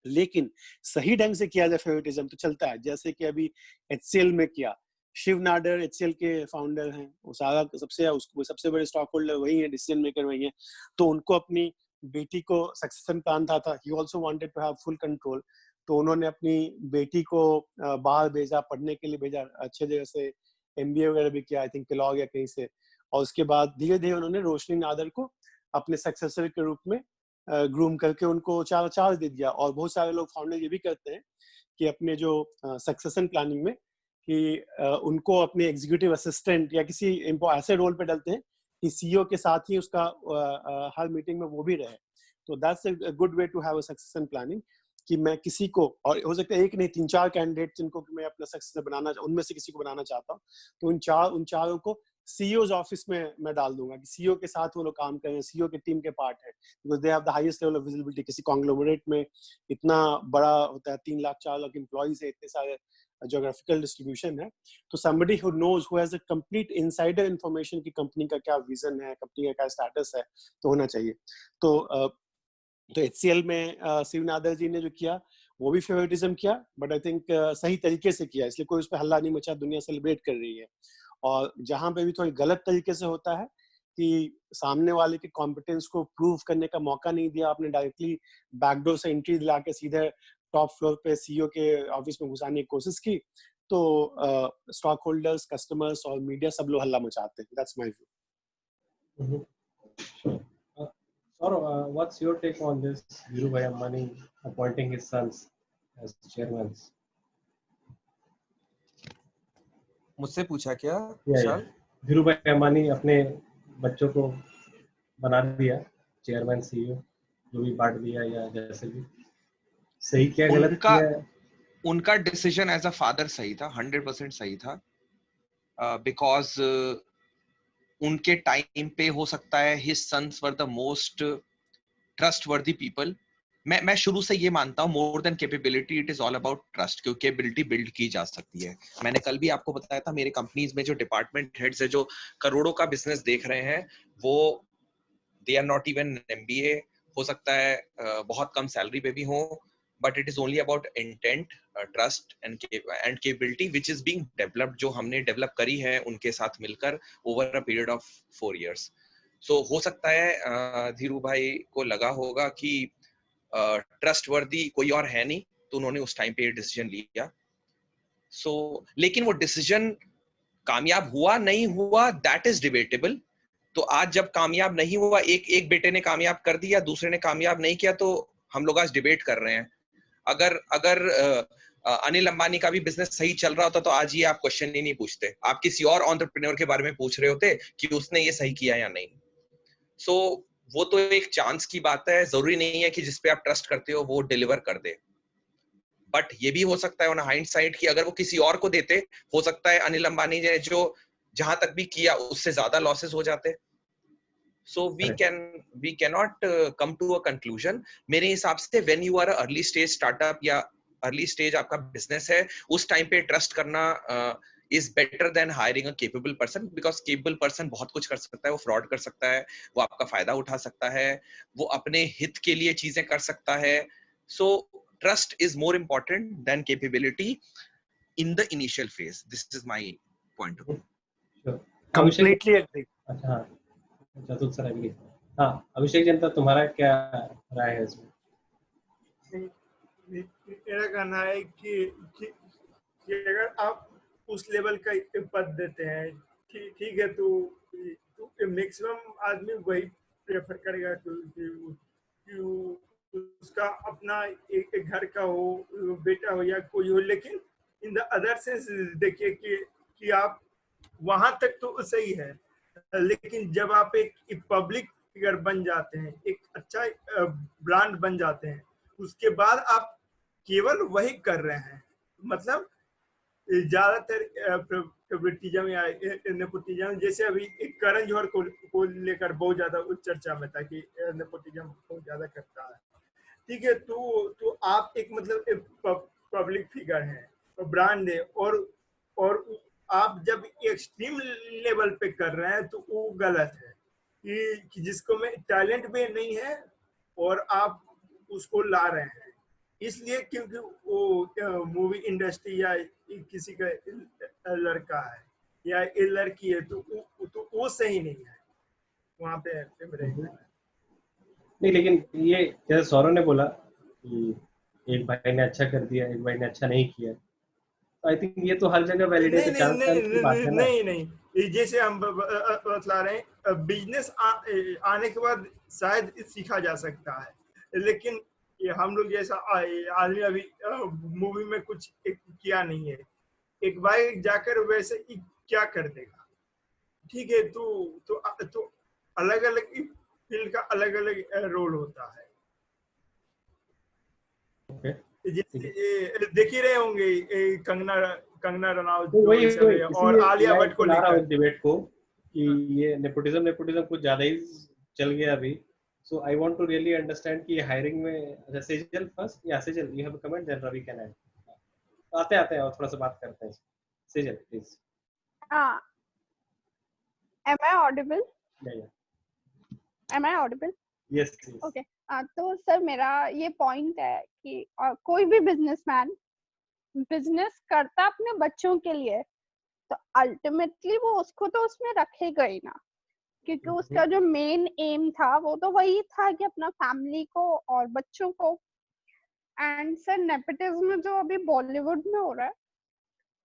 लेकिन सही ढंग से किया जाए फेवरेटिज्म तो चलता है. जैसे कि अभी HCL में किया, शिव नाडर HCL के फाउंडर हैं, वो सारा सबसे बड़े स्टॉक होल्डर वही है, डिसीजन मेकर वही है. तो उनको अपनी बेटी को सक्सेशन प्लान था, he also wanted to have full control. तो उन्होंने अपनी बेटी को बाहर भेजा, पढ़ने के लिए भेजा, अच्छे जगह से MBA वगैरह भी किया, आई थिंक केलॉग या कहीं से. और उसके बाद धीरे धीरे उन्होंने रोशनी नादर को अपने सक्सेसर के रूप में ग्रूम करके उनको चार्ज दे दिया. और बहुत सारे लोग फाउंडर ये भी करते हैं कि अपने जो सक्सेशन प्लानिंग में कि उनको अपने एग्जीक्यूटिव असिस्टेंट या किसी ऐसे रोल पे डालते हैं कि CEO के साथ ही उसका हर मीटिंग में वो भी रहे. तो that's a good way to have a succession planning, कि मैं किसी को, और हो सकता है एक नहीं 3-4 कैंडिडेट जिनको मैं अपना सक्सेसर बनाना, उनमें से किसी को बनाना चाहता हूँ, तो उन चारों को सीईओ's ऑफिस में मैं डाल दूंगा कि सीईओ के साथ वो लोग काम करें, सीईओ के टीम के पार्ट है, because they have the highest level of visibility. किसी कॉन्ग्लोमरेट में इतना बड़ा होता है, 3 लाख 4 लाख एम्प्लॉइज है, इतने सारे ज्योग्राफिकल डिस्ट्रीब्यूशन है, तो somebody who knows, who has a complete insider information कि कंपनी का क्या विजन है, कंपनी का क्या स्टेटस है, तो होना चाहिए। तो HCL में शिव नादर जी ने जो किया वो भी फेवरेटिज्म किया, बट आई थिंक सही तरीके से किया, इसलिए कोई उस पर हल्ला नहीं मचा, दुनिया सेलिब्रेट कर रही है। और जहां पे भी थोड़ी गलत तरीके से होता है कि सामने वाले के कॉम्पिटेंस को प्रूव करने का मौका नहीं दिया, आपने डायरेक्टली बैकडोर से एंट्री दिला के सीधे टॉप फ्लोर पे सीईओ के ऑफिस में घुसाने की कोशिश की, तो स्टॉक होल्डर्स, कस्टमर्स और मीडिया सब लोग हल्ला मचाते हैं। That's my view. Saurav, what's your take on this Dhirubhai Ambani appointing his sons as chairmen? मुझसे पूछा क्या Yeah. विशाल? धीरूभाई अंबानी अपने बच्चों को बना दिया चेयरमैन, सीईओ, जो भी बांट दिया या जैसे भी, सही क्या गलत किया? उनका डिसीजन एज अ फादर सही था, 100% सही था, बिकॉज उनके टाइम पे हो सकता है his sons were the most trustworthy people. मैं शुरू से ये मानता हूँ, more than capability it is all about trust, क्योंकि कैपेबिलिटी बिल्ड की जा सकती है। मैंने कल भी आपको बताया था, मेरे कंपनीज में जो डिपार्टमेंट हेड्स है, जो करोड़ों का बिजनेस देख रहे हैं, वो they are not even MBA, हो सकता है बहुत कम सैलरी पे भी हो, but it is only about intent, trust and capability which is being developed, जो हमने डेवलप करी है उनके साथ मिलकर over a period of 4 years। सो हो सकता है धीरू भाई को लगा होगा कि ट्रस्टवर्दी कोई और है नहीं, तो उन्होंने उस टाइम पे ये डिसीजन लिया। सो लेकिन वो डिसीजन कामयाब हुआ नहीं हुआ, दैट इज डिबेटेबल। तो आज जब कामयाब नहीं हुआ, एक बेटे ने कामयाब कर दिया, दूसरे ने कामयाब नहीं किया, तो हम लोग आज डिबेट कर रहे हैं। अगर अनिल अंबानी का भी बिजनेस सही चल रहा होता तो आज ये आप क्वेश्चन ही नहीं पूछते, आप किसी और एंटरप्रेन्योर के बारे में पूछ रहे होते कि उसने ये सही किया या नहीं। सो वो तो एक चांस की बात है, जरूरी नहीं है कि जिसपे आप ट्रस्ट करते हो वो डिलीवर कर दे। बट ये भी हो सकता है ऑन हाइंडसाइट कि अगर वो किसी और को देते, हो सकता है अनिल अंबानी ने जो जहां तक भी किया उससे ज्यादा लॉसेस हो जाते। So we cannot come to a conclusion. मेरे हिसाब से when you are a early stage startup या अर्ली स्टेज आपका बिजनेस है, उस टाइम पे ट्रस्ट करना is better than hiring a capable person, because capable person बहुत कुछ कर सकता है, वो फ्रॉड कर सकता है, वो आपका फायदा उठा सकता है, वो अपने हित के लिए चीजें कर सकता है। So trust is more important than capability in the initial phase. This is my point of view. Sure. Completely agree. अच्छा, चतुर्थ सर एग्री। हाँ, अभिषेक जनता, तुम्हारा क्या राय है इसमें? मेरा कहना है कि अगर आप उस लेवल का पद देते हैं, ठीक है, तो मैक्सिमम आदमी वही प्रेफर करेगा कि उसका अपना एक घर का हो, बेटा हो या कोई हो। लेकिन इन द अदर सेंस देखिए कि आप वहां तक तो सही है, लेकिन जब आप एक पब्लिक फिगर बन जाते हैं, एक अच्छा ब्रांड बन जाते हैं, उसके बाद आप केवल वही कर रहे हैं। मतलब ज्यादातर फेवरेटिज्म या नेपोटिज्म, जैसे अभी करण जौहर को लेकर बहुत ज्यादा चर्चा में था कि नेपोटिज्म बहुत ज्यादा करता है। ठीक है, तो आप एक मतलब एक पब्लिक फिगर हैं, ब्रांड है, और आप जब एक्सट्रीम लेवल पे कर रहे हैं तो वो गलत है कि जिसको में टैलेंट भी नहीं है और आप उसको ला रहे हैं, इसलिए क्योंकि वो मूवी इंडस्ट्री या किसी का लड़का है या लड़की है, तो वो सही नहीं है वहाँ पे। नहीं, लेकिन ये जैसे सौरव ने बोला कि एक भाई ने अच्छा कर दिया, एक भाई ने अच्छा नहीं किया, तो आई थिंक ये तो हर जगह वैलिडेट चांस की बात है ना। नहीं, जैसे हम बतला रहे हैं, बिजनेस आने के बाद शायद सीखा जा सकता है, लेकिन ये हम लोग जैसा आदमी अभी मूवी में कुछ किया नहीं है, एक भाई जाकर वैसे क्या कर देगा। ठीक है, तो अलग अलग फील्ड का अलग अलग रोल होता है। देख ही रहे होंगे कंगना रनावत और आलिया भट्ट को लेकर डिबेट को कि ये नेपोटिज्म कुछ ज्यादा ही चल गया अभी. So I want to really understand कि हायरिंग में, अच्छा सेजल फर्स्ट या Sejal you have a comment then Ravi can add. आते हैं और थोड़ा सा बात करते हैं. सेजल प्लीज. हाँ, am I audible? Yeah. Am I audible? Yes. Okay. तो सर मेरा ये पॉइंट है कि कोई भी बिजनेसमैन बिजनेस करता अपने बच्चों के लिए, तो अल्टीमेटली वो उसको तो उसमें रखेगा ही ना, क्योंकि उसका जो मेन एम था वो तो वही था कि अपना फैमिली को और बच्चों को. एंड सर नेपोटिज्म जो अभी बॉलीवुड में हो रहा है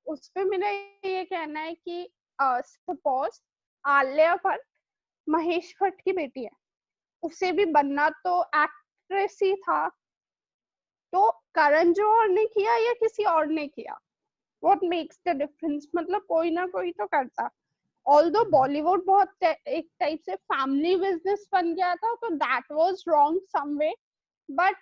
उस पे मेरा ये कहना है कि सपोज आलिया भट्ट महेश भट्ट की बेटी है, उसे भी बनना तो एक्ट्रेस ही था, तो करण जौहर ने किया या किसी और ने किया, व्हाट मेक्स द डिफरेंस? मतलब कोई ना कोई तो करता. ऑल्दो बॉलीवुड बहुत एक टाइप से फैमिली बिजनेस बन गया था, तो that was wrong some way, but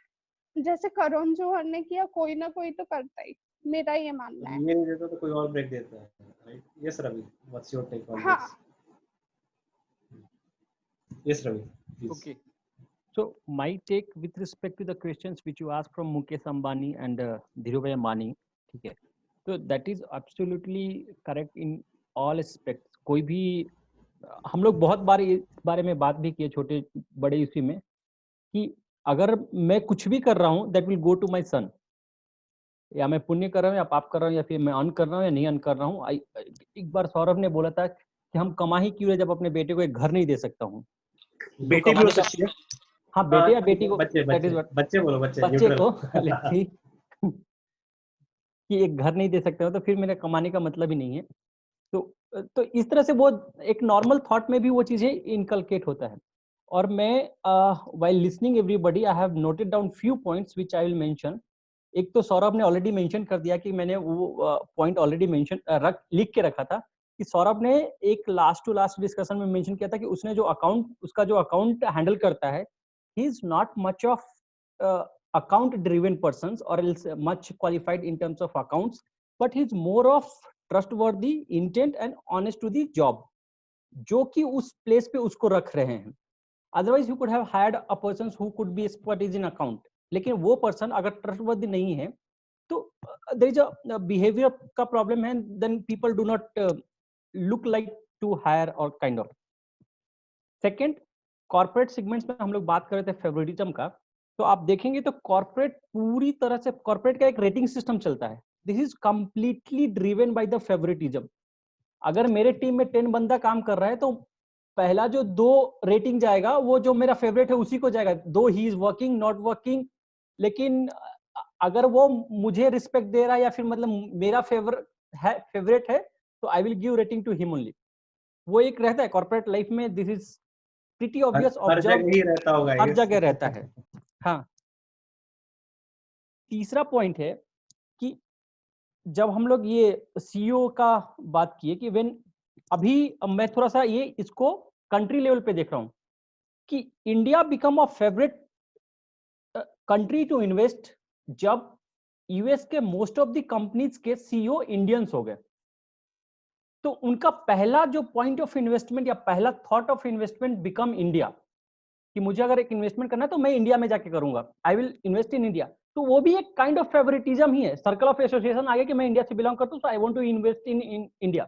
जैसे करण जौहर ने किया, कोई ना कोई तो करता ही, मेरा ये मानना है. ये नहीं देता तो कोई और ब्रेक देता है, right? Yes Ravi, what's your take on this? Yes Ravi, please. Okay. So my take with respect to the questions which you asked from Mukesh Ambani and Dhirubhai Ambani, ठीक है, तो that is absolutely correct in all aspects. कोई भी, हम लोग बहुत बार इस बारे में बात भी किए छोटे बड़े इसी में, कि अगर मैं कुछ भी कर रहा हूँ that will go to my son, या मैं पुण्य कर रहा हूँ या पाप कर रहा हूँ या फिर मैं अर्न कर रहा हूँ या नहीं अर्न कर रहा हूँ. एक बार सौरभ ने बोला था कि हम कमा ही क्यों रहे जब अपने बेटे को एक घर नहीं दे सकता हूँ. बेटी भी हो सकती है. हाँ, बेटे या बेटी को, बच्चे बोलो, बच्चे को कि एक घर नहीं दे सकते हो तो फिर मेरे कमाने का मतलब ही नहीं है. तो इस तरह से वो एक नॉर्मल थॉट में भी वो चीजें इनकलकेट होता है. और मैं while listening everybody I have noted down few points which I will mention. एक तो सौरभ ने ऑलरेडी मेंशन कर दिया कि मैंने वो पॉइंट ऑलरेडी मेंशन लिख के रखा था, कि सौरभ ने एक लास्ट टू लास्ट डिस्कशन में मेंशन किया था कि उसने जो उसका जो अकाउंट हैंडल करता है, he is not much of account driven persons or else much qualified in terms of accounts, but he is more of trustworthy, intent and honest to the job, जो कि उस प्लेस पे उसको रख रहे हैं. otherwise you could have hired a person who could be expertise in account, लेकिन वो पर्सन अगर ट्रस्टवर्दी नहीं है तो there is a behavior का प्रॉब्लम है, then people do not look like to hire or kind of. second, corporate segments में हम लोग बात कर रहे थे फेवरेटिज्म का, तो आप देखेंगे तो कॉर्पोरेट पूरी तरह से, कॉर्पोरेट का एक रेटिंग सिस्टम चलता है. This is completely driven by the favouritism. अगर मेरे टीम में 10 बंदा काम कर रहा है तो पहला जो 2 रेटिंग जाएगा वो जो मेरा फेवरेट है उसी को जाएगा, दो he is working not working. लेकिन अगर वो मुझे रिस्पेक्ट दे रहा है या फिर मतलब मेरा फेवरेट है तो I will give rating to him only. वो एक रहता है कॉर्पोरेट लाइफ में. दिस इज pretty obvious, हर जगह ही रहता होगा, हर जगह रहता है. हाँ. तीसरा पॉइंट है कि जब हम लोग ये सीईओ का बात किए कि व्हेन, अभी मैं थोड़ा सा ये इसको कंट्री लेवल पे देख रहा हूँ कि India become a favourite country to invest जब यूएस के मोस्ट ऑफ द कंपनीज के सीईओ इंडियंस हो गए. तो उनका पहला जो पॉइंट ऑफ इन्वेस्टमेंट या पहला thought of investment become India, कि मुझे अगर एक इन्वेस्टमेंट करना है तो मैं इंडिया में जाके करूंगा, I will invest in India. तो वो भी एक काइंड ऑफ फेवरेटिज्म ही है. सर्कल ऑफ एसोसिएशन आ गया कि मैं इंडिया से बिलोंग करता हूं, so I want to invest in India.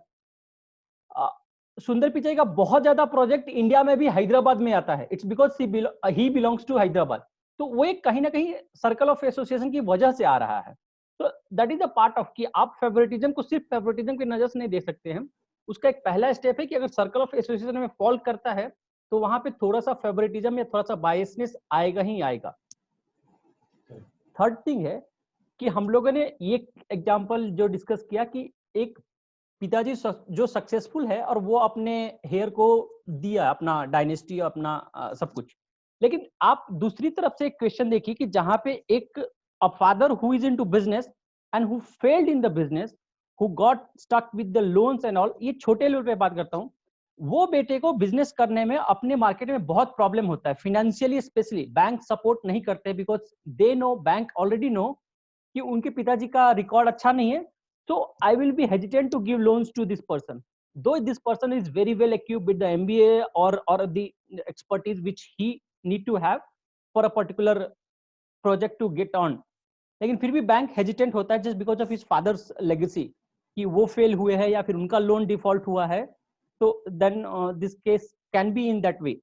Sundar Pichai का बहुत ज्यादा प्रोजेक्ट इंडिया में भी हैदराबाद में आता है. It's because he belongs to Hyderabad. तो वो एक कहीं ना कहीं सर्कल ऑफ एसोसिएशन की वजह से आ रहा है. तो that is a part of कि आप फेवरेटिज्म को सिर्फ फेवरेटिज्म की नजर से नहीं देख सकते हैं. उसका एक पहला स्टेप है कि अगर सर्कल ऑफ एसोसिएशन में फॉल करता है तो वहां पे थोड़ा सा फेवरेटिज्म या थोड़ा सा बायसनेस आएगा ही आएगा. थर्ड थिंग है कि हम लोगों ने ये एग्जांपल जो डिस्कस किया कि एक पिताजी जो सक्सेसफुल है और वो अपने हेयर को दिया अपना डायनेस्टी, अपना सब कुछ. लेकिन आप दूसरी तरफ से एक क्वेश्चन देखिए कि जहां पे एक a father who is into business and who failed in the business, who got stuck with the loans and all, ये छोटे लेवल पे बात करता हूँ, वो बेटे को बिजनेस करने में अपने मार्केट में बहुत प्रॉब्लम होता है फाइनेंशियली. स्पेशली बैंक सपोर्ट नहीं करते because they know, bank already know कि उनके पिताजी का रिकॉर्ड अच्छा नहीं है, तो I will be hesitant to give loans to this person. though this person is very well equipped with the MBA or the expertise which he need to have for a particular project to get on, लेकिन फिर भी bank hesitant होता है just because of his father's legacy कि वो fail हुए हैं या फिर उनका लोन डिफॉल्ट हुआ है, तो then this case can be in that way.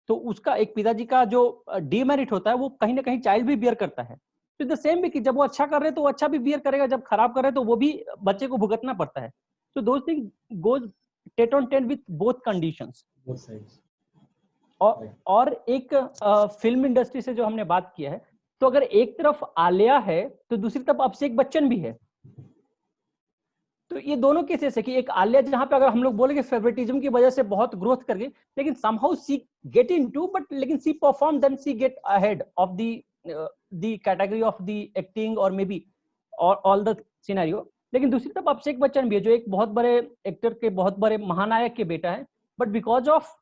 तो उसका एक पिताजी का जो डीमेरिट होता है वो कहीं ना कहीं चाइल्ड भी बियर करता है. तो द सेम भी कि जब वो अच्छा कर रहे हैं तो वो अच्छा भी बियर करेगा, जब खराब कर रहे हैं तो वो भी बच्चे को भुगतना पड़ता है. So those things goes टेट ऑन टेट विथ बोथ कंडीशंस. और एक फिल्म इंडस्ट्री से जो हमने बात किया है, तो अगर एक तरफ आलिया है तो दूसरी तरफ अभिषेक बच्चन भी है. तो ये दोनों केसेस है कि एक आलिया जहां पे अगर हम लोग बोलेंगे फेवरेटिज्म की वजह से बहुत ग्रोथ कर गई, लेकिन somehow she get into, but लेकिन she perform, then she get ahead of the category of the acting और may be all the scenario. लेकिन दूसरी तरफ अभिषेक बच्चन भी है जो एक बहुत बड़े एक्टर के, बहुत बड़े महानायक के बेटा है, but because of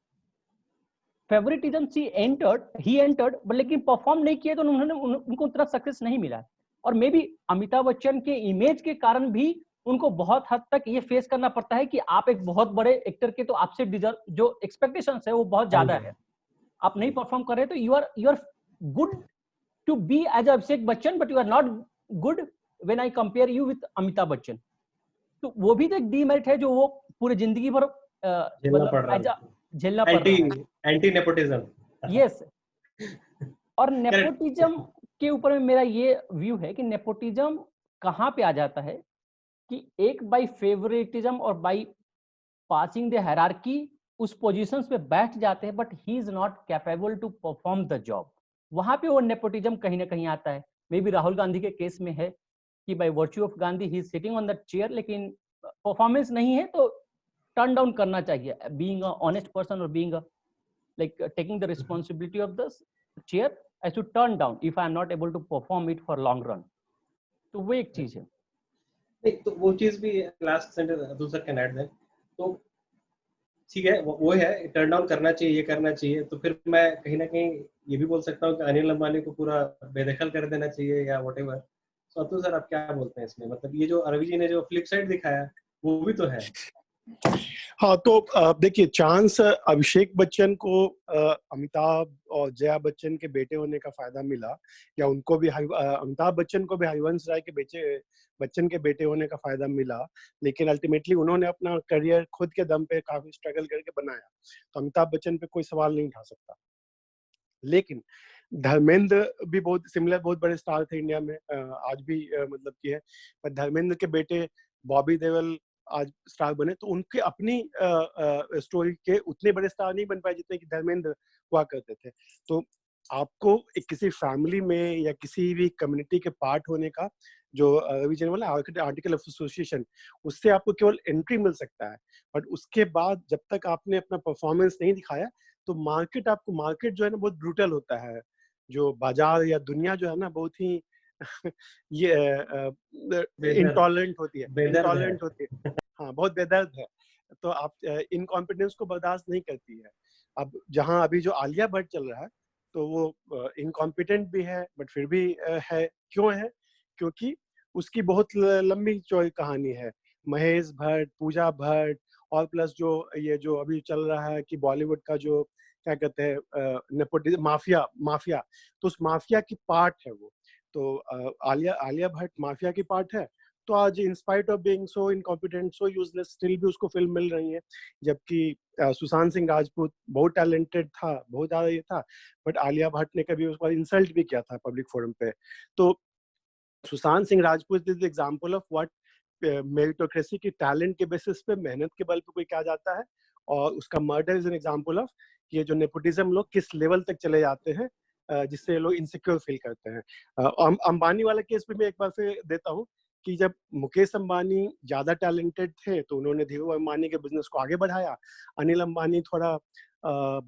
favouritism he entered, but लेकिन परफॉर्म नहीं किया तो उन्होंने उनको उतना सक्सेस नहीं मिला. और मे बी अमिताभ बच्चन के इमेज के कारण भी उनको बहुत हद तक ये फेस करना पड़ता है कि आप एक बहुत बड़े एक्टर के, तो आपसे डिजर्व जो एक्सपेक्टेशंस है वो बहुत ज्यादा है. आप नहीं परफॉर्म कर रहे तो you are good to be as Abhishek Bachchan, but you are not good when I compare you with Amitabh Bachchan. तो वो भी तो एक डीमेरिट है जो वो पूरी जिंदगी भर झेलना पड़ रहा है. Anti nepotism. यस. और नेपोटिज्म के ऊपर में मेरा ये व्यू है कि नेपोटिज्म कहाँ पे आ जाता है कि एक बाय फेवरेटिज्म और बाय पासिंग द हायरार्की उस पोजीशंस पे बैठ जाते हैं, but he is not capable to perform the job. वहां पे वो नेपोटिज्म कहीं ना कहीं आता है. मे बी राहुल गांधी के केस में है कि by virtue of Gandhi he is sitting on that chair, लेकिन परफॉर्मेंस नहीं है तो टर्न डाउन करना चाहिए. बीइंग अ ऑनेस्ट पर्सन और being like taking the responsibility of the chair, I should turn down if I am not able to perform it for long run. तो वो एक चीज है. नहीं तो वो चीज भी लास्ट सेंटेंस दूसरा कैन ऐड देन. तो ठीक है, वो है टर्न डाउन करना चाहिए, ये करना चाहिए. तो फिर मैं कहीं ना कहीं ये भी बोल सकता हूँ कि अनिल अंबानी को पूरा बेदखल कर देना चाहिए या व्हाटएवर. तो अतुल सर आप क्या बोलते हैं इसमें? मतलब ये जो रवि जी ने जो फ्लिप साइड दिखाया वो भी तो है. हाँ, तो देखिए, चांस अभिषेक बच्चन को अमिताभ और जया बच्चन के बेटे होने का फायदा मिला, या उनको भी अमिताभ बच्चन को भी हरिवंश राय के बच्चन के बेटे होने का फायदा मिला, लेकिन अल्टीमेटली उन्होंने अपना करियर खुद के दम पे काफी स्ट्रगल करके बनाया. तो अमिताभ बच्चन पे कोई सवाल नहीं उठा सकता. लेकिन धर्मेंद्र भी बहुत सिमिलर, बहुत बड़े स्टार थे इंडिया में, आज भी मतलब की है. पर धर्मेंद्र के बेटे बॉबी देओल आज स्टार बने, तो उनके अपनी स्टोरी के उतने बड़े स्टार नहीं बन पाए जितने कि धर्मेंद्र हुआ करते थे. तो आपको एक किसी फैमिली में या किसी भी कम्युनिटी के पार्ट होने का, जो रवि जी बोला आर्टिकल ऑफ एसोसिएशन, उससे आपको केवल एंट्री मिल सकता है. बट उसके बाद जब तक आपने अपना परफॉर्मेंस नहीं दिखाया, तो मार्केट जो है ना बहुत ब्रूटल होता है. जो बाजार या दुनिया जो है ना बहुत ही ये इंटॉलरेंट होती है. हाँ, बहुत बेदर्द है. तो आप इनकॉम्पिटेंस को बर्दाश्त नहीं करती है. अब जहाँ अभी जो आलिया भट्ट चल रहा है, तो वो इनकॉम्पिटेंट भी है, बट फिर भी है. क्यों है? क्योंकि उसकी बहुत लंबी चौड़ी कहानी है. महेश भट्ट, पूजा भट्ट, और प्लस जो ये जो अभी चल रहा है कि बॉलीवुड का जो क्या कहते हैं नेपोटिज्म माफिया, तो उस माफिया की पार्ट है वो. तो आलिया भट्ट माफिया की पार्ट है. तो आज in spite of being so incompetent, so useless, still भी उसको फिल्म मिल रही है. जबकि सुशांत सिंह राजपूत बहुत टैलेंटेड था, बहुत ज्यादा ये था, बट आलिया भट्ट ने कभी उसको इंसल्ट भी किया था पब्लिक फोरम पे. तो Sushant Singh Rajput is example of what meritocracy की टैलेंट के बेसिस पे, मेहनत के बल पे कोई क्या जाता है. और उसका murder is an example of ये जो नेपोटिज्म लोग किस लेवल तक चले जाते हैं, जिससे लोग इनसिक्योर फील करते हैं. अंबानी वाला केस भी मैं एक बार फिर देता हूँ कि जब मुकेश अंबानी ज्यादा टैलेंटेड थे तो उन्होंने धीरू अंबानी के बिजनेस को आगे बढ़ाया. अनिल अंबानी थोड़ा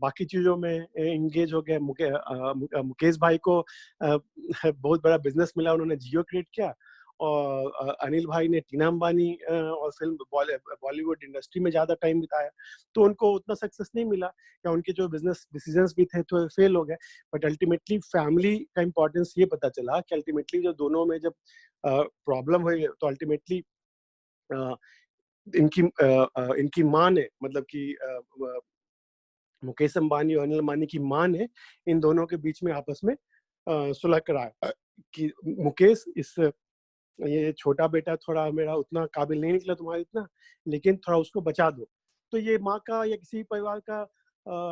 बाकी चीजों में एंगेज हो गए. मुकेश भाई को बहुत बड़ा बिजनेस मिला, उन्होंने जियो क्रिएट किया. और अनिल भाई ने टीना अंबानी और फिल्म बॉलीवुड इंडस्ट्री में ज्यादा टाइम बिताया, तो उनको उतना सक्सेस नहीं मिला, या उनके जो बिजनेस डिसीजंस भी थे तो फेल हो गए. बट अल्टीमेटली फैमिली का इम्पोर्टेंस ये पता चला कि अल्टीमेटली जो दोनों में जब प्रॉब्लम हुई, तो अल्टीमेटली इनकी माँ ने, मतलब कि मुकेश अंबानी और अनिल अंबानी की माँ ने इन दोनों के बीच में आपस में सुलह कराया कि मुकेश, इस ये छोटा बेटा थोड़ा मेरा उतना काबिल नहीं निकला तुम्हारा इतना, लेकिन थोड़ा उसको बचा दो। तो ये माँ का या किसी परिवार का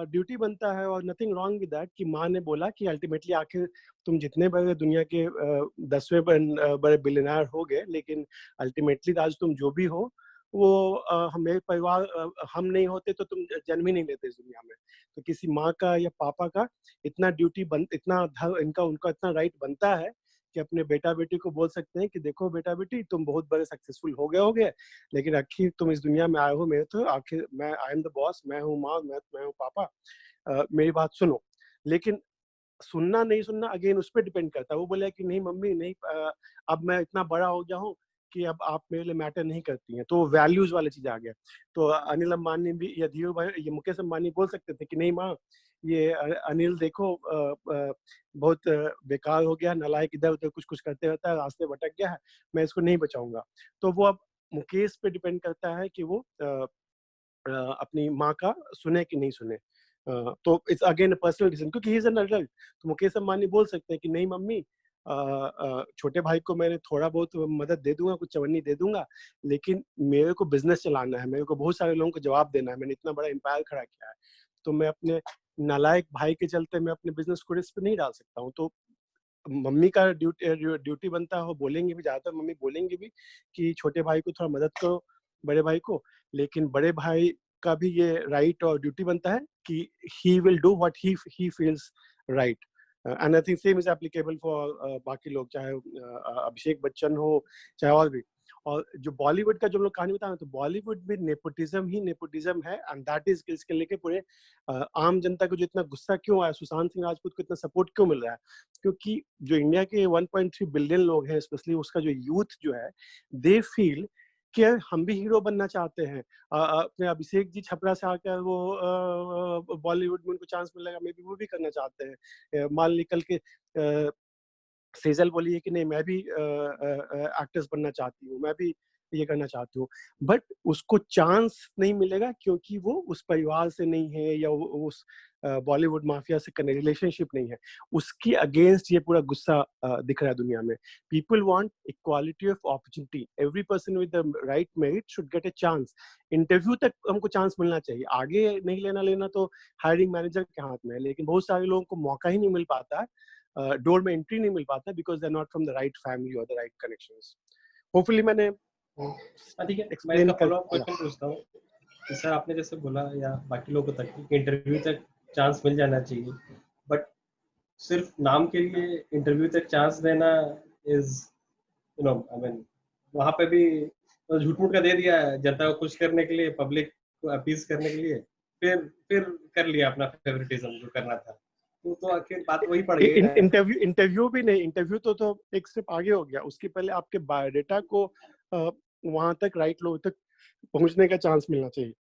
ड्यूटी बनता है, और नथिंग रॉन्ग विद दैट कि माँ ने बोला कि अल्टीमेटली आखिर तुम जितने बड़े दुनिया के 10वें बड़े बिलियनर हो गए, लेकिन अल्टीमेटली आज तुम जो भी हो वो हमें परिवार, हम नहीं होते तो तुम जन्म ही नहीं लेते इस दुनिया में। तो किसी माँ का या पापा का इतना इनका उनका इतना राइट बनता है कि अपने बेटा बेटी को बोल सकते हैं कि देखो बेटा बेटी, तुम बहुत बड़े सक्सेसफुल हो गए, लेकिन आखिर तुम इस दुनिया में आए हो मेरे, तो आखिर मैं आई एम द बॉस, मैं हूँ माँ, मैं हूँ पापा, मेरी बात सुनो। लेकिन सुनना नहीं सुनना अगेन उस पर डिपेंड करता है। वो बोले कि नहीं मम्मी नहीं, अब मैं इतना बड़ा हो गया हूँ कि अब आप मेरे लिए मैटर नहीं करती हैं, तो वैल्यूज वाली चीज आ गया। तो अनिल अंबानी भी या धीरू भाई, ये मुकेश अंबानी बोल सकते थे कि नहीं माँ, ये अनिल देखो बहुत बेकार हो गया, नालायक, इधर उधर कुछ कुछ करते रहता है, रास्ते भटक गया है, मैं इसको नहीं बचाऊंगा। तो वो अब मुकेश पे डिपेंड करता है कि वो अपनी माँ का सुने कि नहीं सुने। तो इट्स अगेन पर्सनल डिसीजन, क्योंकि ही इज एन एडल्ट। तो मुकेश अंबानी बोल सकते हैं कि नहीं मम्मी, छोटे भाई को मैंने थोड़ा बहुत मदद दे दूंगा, कुछ चवन्नी दे दूंगा, लेकिन मेरे को बिजनेस चलाना है, मेरे को बहुत सारे लोगों को जवाब देना है, मैंने इतना बड़ा एम्पायर खड़ा किया है, तो मैं अपने नालायक भाई के चलते मैं अपने बिजनेस को रिस्क पे नहीं डाल सकता हूँ। तो मम्मी का ड्यूटी बनता है, बोलेंगे भी, ज्यादातर मम्मी बोलेंगे भी कि छोटे भाई को थोड़ा मदद करो, बड़े भाई को, लेकिन बड़े भाई का भी ये राइट और ड्यूटी बनता है कि he will do what he feels right. And I think same is applicable for बाकी लोग, चाहे अभिषेक बच्चन हो, चाहे और भी। और जो बॉलीवुड का जो हम लोग कहानी बता रहे हैं, तो बॉलीवुड में नेपोटिज्म ही नेपोटिज्म है, एंड दैट इज इसके लेके पूरे आम जनता को जो इतना गुस्सा क्यों आया, सुशांत सिंह राजपूत को इतना सपोर्ट क्यों मिल रहा है, क्योंकि जो इंडिया के 1.3 बिलियन लोग हैं, स्पेशली उसका जो यूथ जो है, दे फील कि हम भी हीरो बनना चाहते हैं। अपने अभिषेक जी छपरा से आकर वो बॉलीवुड में उनको चांस मिलेगा, मे बी वो भी करना चाहते हैं। मान निकल के सेजल बोली है कि नहीं मैं भी एक्ट्रेस बनना चाहती हूँ, मैं भी ये करना चाहती हूँ, बट उसको चांस नहीं मिलेगा क्योंकि वो उस परिवार से नहीं है, या वो उस बॉलीवुड माफिया से रिलेशनशिप नहीं है। उसकी अगेंस्ट ये पूरा गुस्सा दिख रहा है दुनिया में। People want equality of opportunity, every person with the right merit should get a chance. Interview तक हमको चांस मिलना चाहिए, आगे नहीं लेना तो हायरिंग मैनेजर के हाथ में है, लेकिन बहुत सारे लोगों को मौका ही नहीं मिल पाता है, डोर में एंट्री नहीं मिल पाता, because they are not from the right family और द राइट कनेक्शंस। होपफुली मैंने ठीक है, मैं इसका फॉलोअप क्वेश्चन पूछता हूँ कि सर आपने जैसे बोला या बाकी लोगों तक कि इंटरव्यू तक चांस मिल जाना चाहिए, बट सिर्फ नाम के लिए इंटरव्यू तक चांस देना is you know I mean वहाँ पे भी तो झूठ मूठ का दे दिया जनता को खुश करने के लिए, पब्लिक को अपीज करने के लिए, फिर कर लिया अपना फेवरेटिज्म जो करना था, तो आखिर बात वही पड़ गई। इंटरव्यू भी नहीं, इंटरव्यू तो एक स्टेप आगे हो गया, उसके पहले आपके बायोडेटा को वहां तक राइट लोग तक पहुंचने का चांस मिलना चाहिए।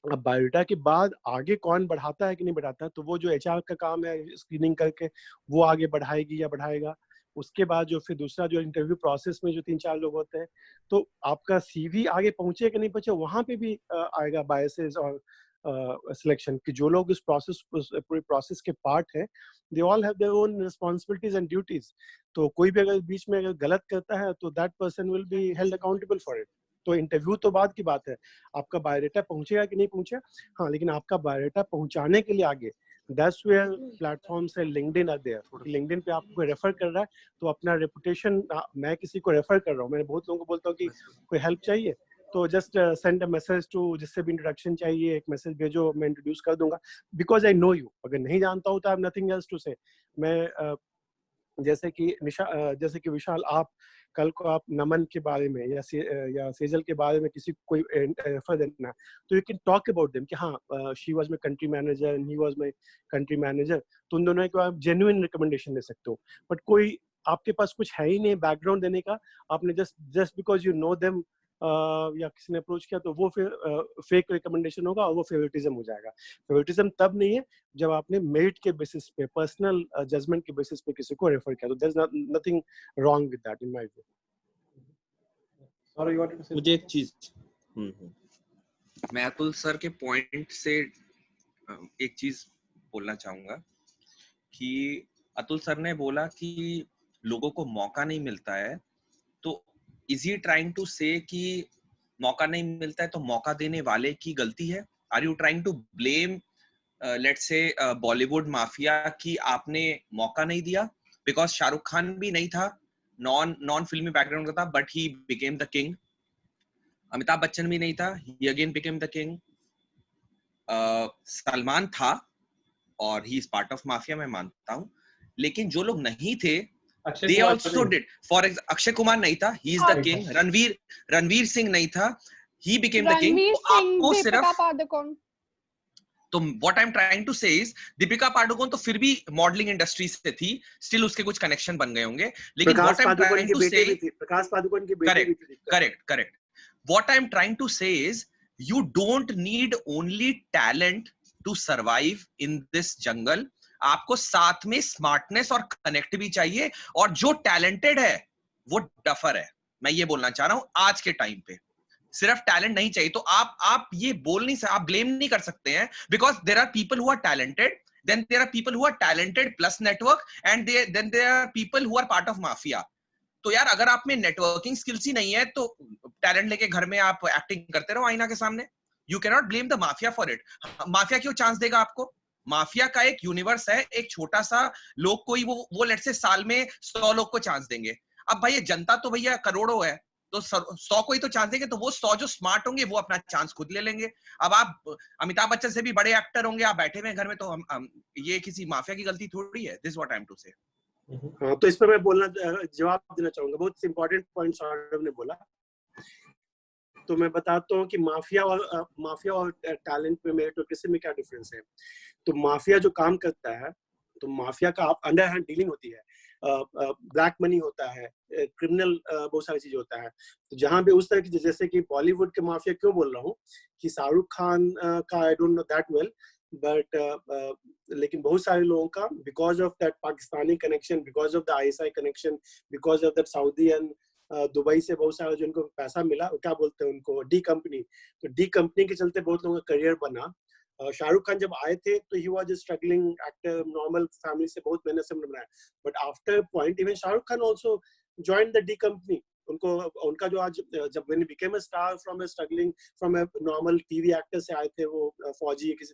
अब बायोडेटा के बाद आगे कौन बढ़ाता है कि नहीं बढ़ाता, तो वो जो एचआर का काम है स्क्रीनिंग करके वो आगे बढ़ाएगी या बढ़ाएगा। उसके बाद जो फिर दूसरा जो इंटरव्यू प्रोसेस में जो 3-4 लोग होते हैं, तो आपका सीवी आगे पहुंचे कि नहीं पहुंचे, वहां पे भी आएगा बायसेस और सिलेक्शन कि जो लोग इस पूरे प्रोसेस के पार्ट है, they all have their own responsibilities and duties. तो कोई भी अगर बीच में अगर गलत करता है तो that person will be held accountable for it. तो इंटरव्यू तो बाद की बात है, आपका बायोडेटा पहुंचेगा कि नहीं पहुंचेगा, हाँ, लेकिन आपका बायोडेटा पहुंचाने के लिए आगे दैट्स वेयर प्लेटफॉर्म्स है, लिंक्डइन आर देयर। लिंक्डइन पे आपको रेफर कर रहा है तो अपना रेपुटेशन, मैं किसी को रेफर कर रहा हूँ, मैं बहुत लोगों को बोलता हूँ कि कोई हेल्प चाहिए तो just send a message to, जिससे भी इंट्रोडक्शन चाहिए एक मैसेज भेजो, मैं इंट्रोड्यूस कर दूंगा, बिकॉज आई नो यू। अगर नहीं जानता हूँ तो I have nothing else to say. मैं जैसे कि विशाल, आप कल को आप नमन के बारे में या सेजल के बारे में किसी को कोई रेफर देना है, तो you can talk about them कि हाँ she was my country manager and he was my country manager, तो उन दोनों को आप जेन्युइन रिकमेंडेशन दे सकते हो। बट कोई आपके पास कुछ है ही नहीं बैकग्राउंड देने का, आपने just because you know them या किसी ने अप्रोच किया, तो वो फिर फेक रिकमेंडेशन होगा और वो फेवरेटिज्म हो जाएगा। फेवरेटिज्म तब नहीं है जब आपने मेरिट के बेसिस पे, पर्सनल जजमेंट के बेसिस पे किसी को रेफर किया, तो there is nothing wrong with that in my view. Sorry, you wanted to say? मुझे एक चीज मैं अतुल सर के पॉइंट से एक चीज बोलना चाहूंगा कि अतुल सर ने बोला कि लोगों को मौका नहीं मिलता है, तो इज ही ट्राइंग टू से कि मौका नहीं मिलता है तो मौका देने वाले की गलती है? Are you trying to blame let's say Bollywood mafia कि आपने मौका नहीं दिया? बिकॉज शाहरुख खान भी नहीं था, नॉन फिल्मी बैकग्राउंड का था, but he became the king. Amitabh Bachchan भी नहीं था, he again became the king. Salman था और he is part of mafia, मैं मानता हूं, लेकिन जो लोग नहीं थे they also did. For example, Akshay Kumar नहीं था, he is the king. Ranveer Singh नहीं था, he became the king. तो आपको सिर्फ तो what I'm trying to say is Deepika Padukone तो फिर भी मॉडलिंग इंडस्ट्री से थी, स्टिल उसके कुछ कनेक्शन बन गए होंगे, लेकिन what I'm trying to say, Prakash Padukone की बेटी भी थी। correct. What I'm trying to say is you don't need only talent to survive in this jungle. आपको साथ में स्मार्टनेस और कनेक्ट भी चाहिए, और जो टैलेंटेड है वो डफर है। मैं ये बोलना चाह रहा हूं, आज के टाइम पे सिर्फ टैलेंट नहीं चाहिए। तो आप ये बोल नहीं सकते, आप ब्लेम नहीं कर सकते हैं, because there are people who are talented, then there are people who are talented plus network, and then there are people who are part of mafia. तो यार अगर आप में नेटवर्किंग स्किल्स ही नहीं है तो टैलेंट लेके घर में आप एक्टिंग करते रहो आईना के सामने। You can not blame the mafia for it. Mafia क्यों चांस देगा आपको? माफिया का एक यूनिवर्स है, एक छोटा सा लोग को ही वो लेट से साल में 100 लोग को चांस देंगे। अब भाई ये जनता तो भैया करोड़ों है, तो 100 को ही तो चांस देंगे, तो वो 100 जो स्मार्ट होंगे वो अपना चांस खुद ले लेंगे। अब आप अमिताभ बच्चन से भी बड़े एक्टर होंगे, आप बैठे हुए घर में, तो हम ये किसी माफिया की गलती थोड़ी है। This what I am to say. हाँ, तो इस पर मैं बोलना जवाब देना चाहूंगा। बहुत इंपॉर्टेंट पॉइंट सौरभ ने बोला, तो मैं बताता हूँ कि माफिया और टैलेंट में मेरिटोक्रेसी में क्या डिफरेंस है। तो माफिया जो काम करता है, तो माफिया का अंडर हैंड डीलिंग होती है, ब्लैक मनी होता है, क्रिमिनल बहुत सारी चीजें होता है। तो जहाँ भी उस तरह की, जैसे कि बॉलीवुड के माफिया क्यों बोल रहा हूँ कि शाहरुख खान का I don't know that well, but लेकिन बहुत सारे लोगों का because of that Pakistani connection, because of the ISI connection, because of that Saudi and Dubai से बहुत सारा जो इनको पैसा मिला, क्या बोलते हैं उनको, डी कंपनी। तो डी कंपनी के चलते बहुत लोगों का करियर बना। शाहरुख खान जब आए थे तो he was struggling actor, normal family से, बहुत मेहनत से बनाया, but after point even Shahrukh Khan also joined the D company. उनका जो आज जब when he became a star from a struggling from a normal TV actor से आए थे, वो फौजी किसी,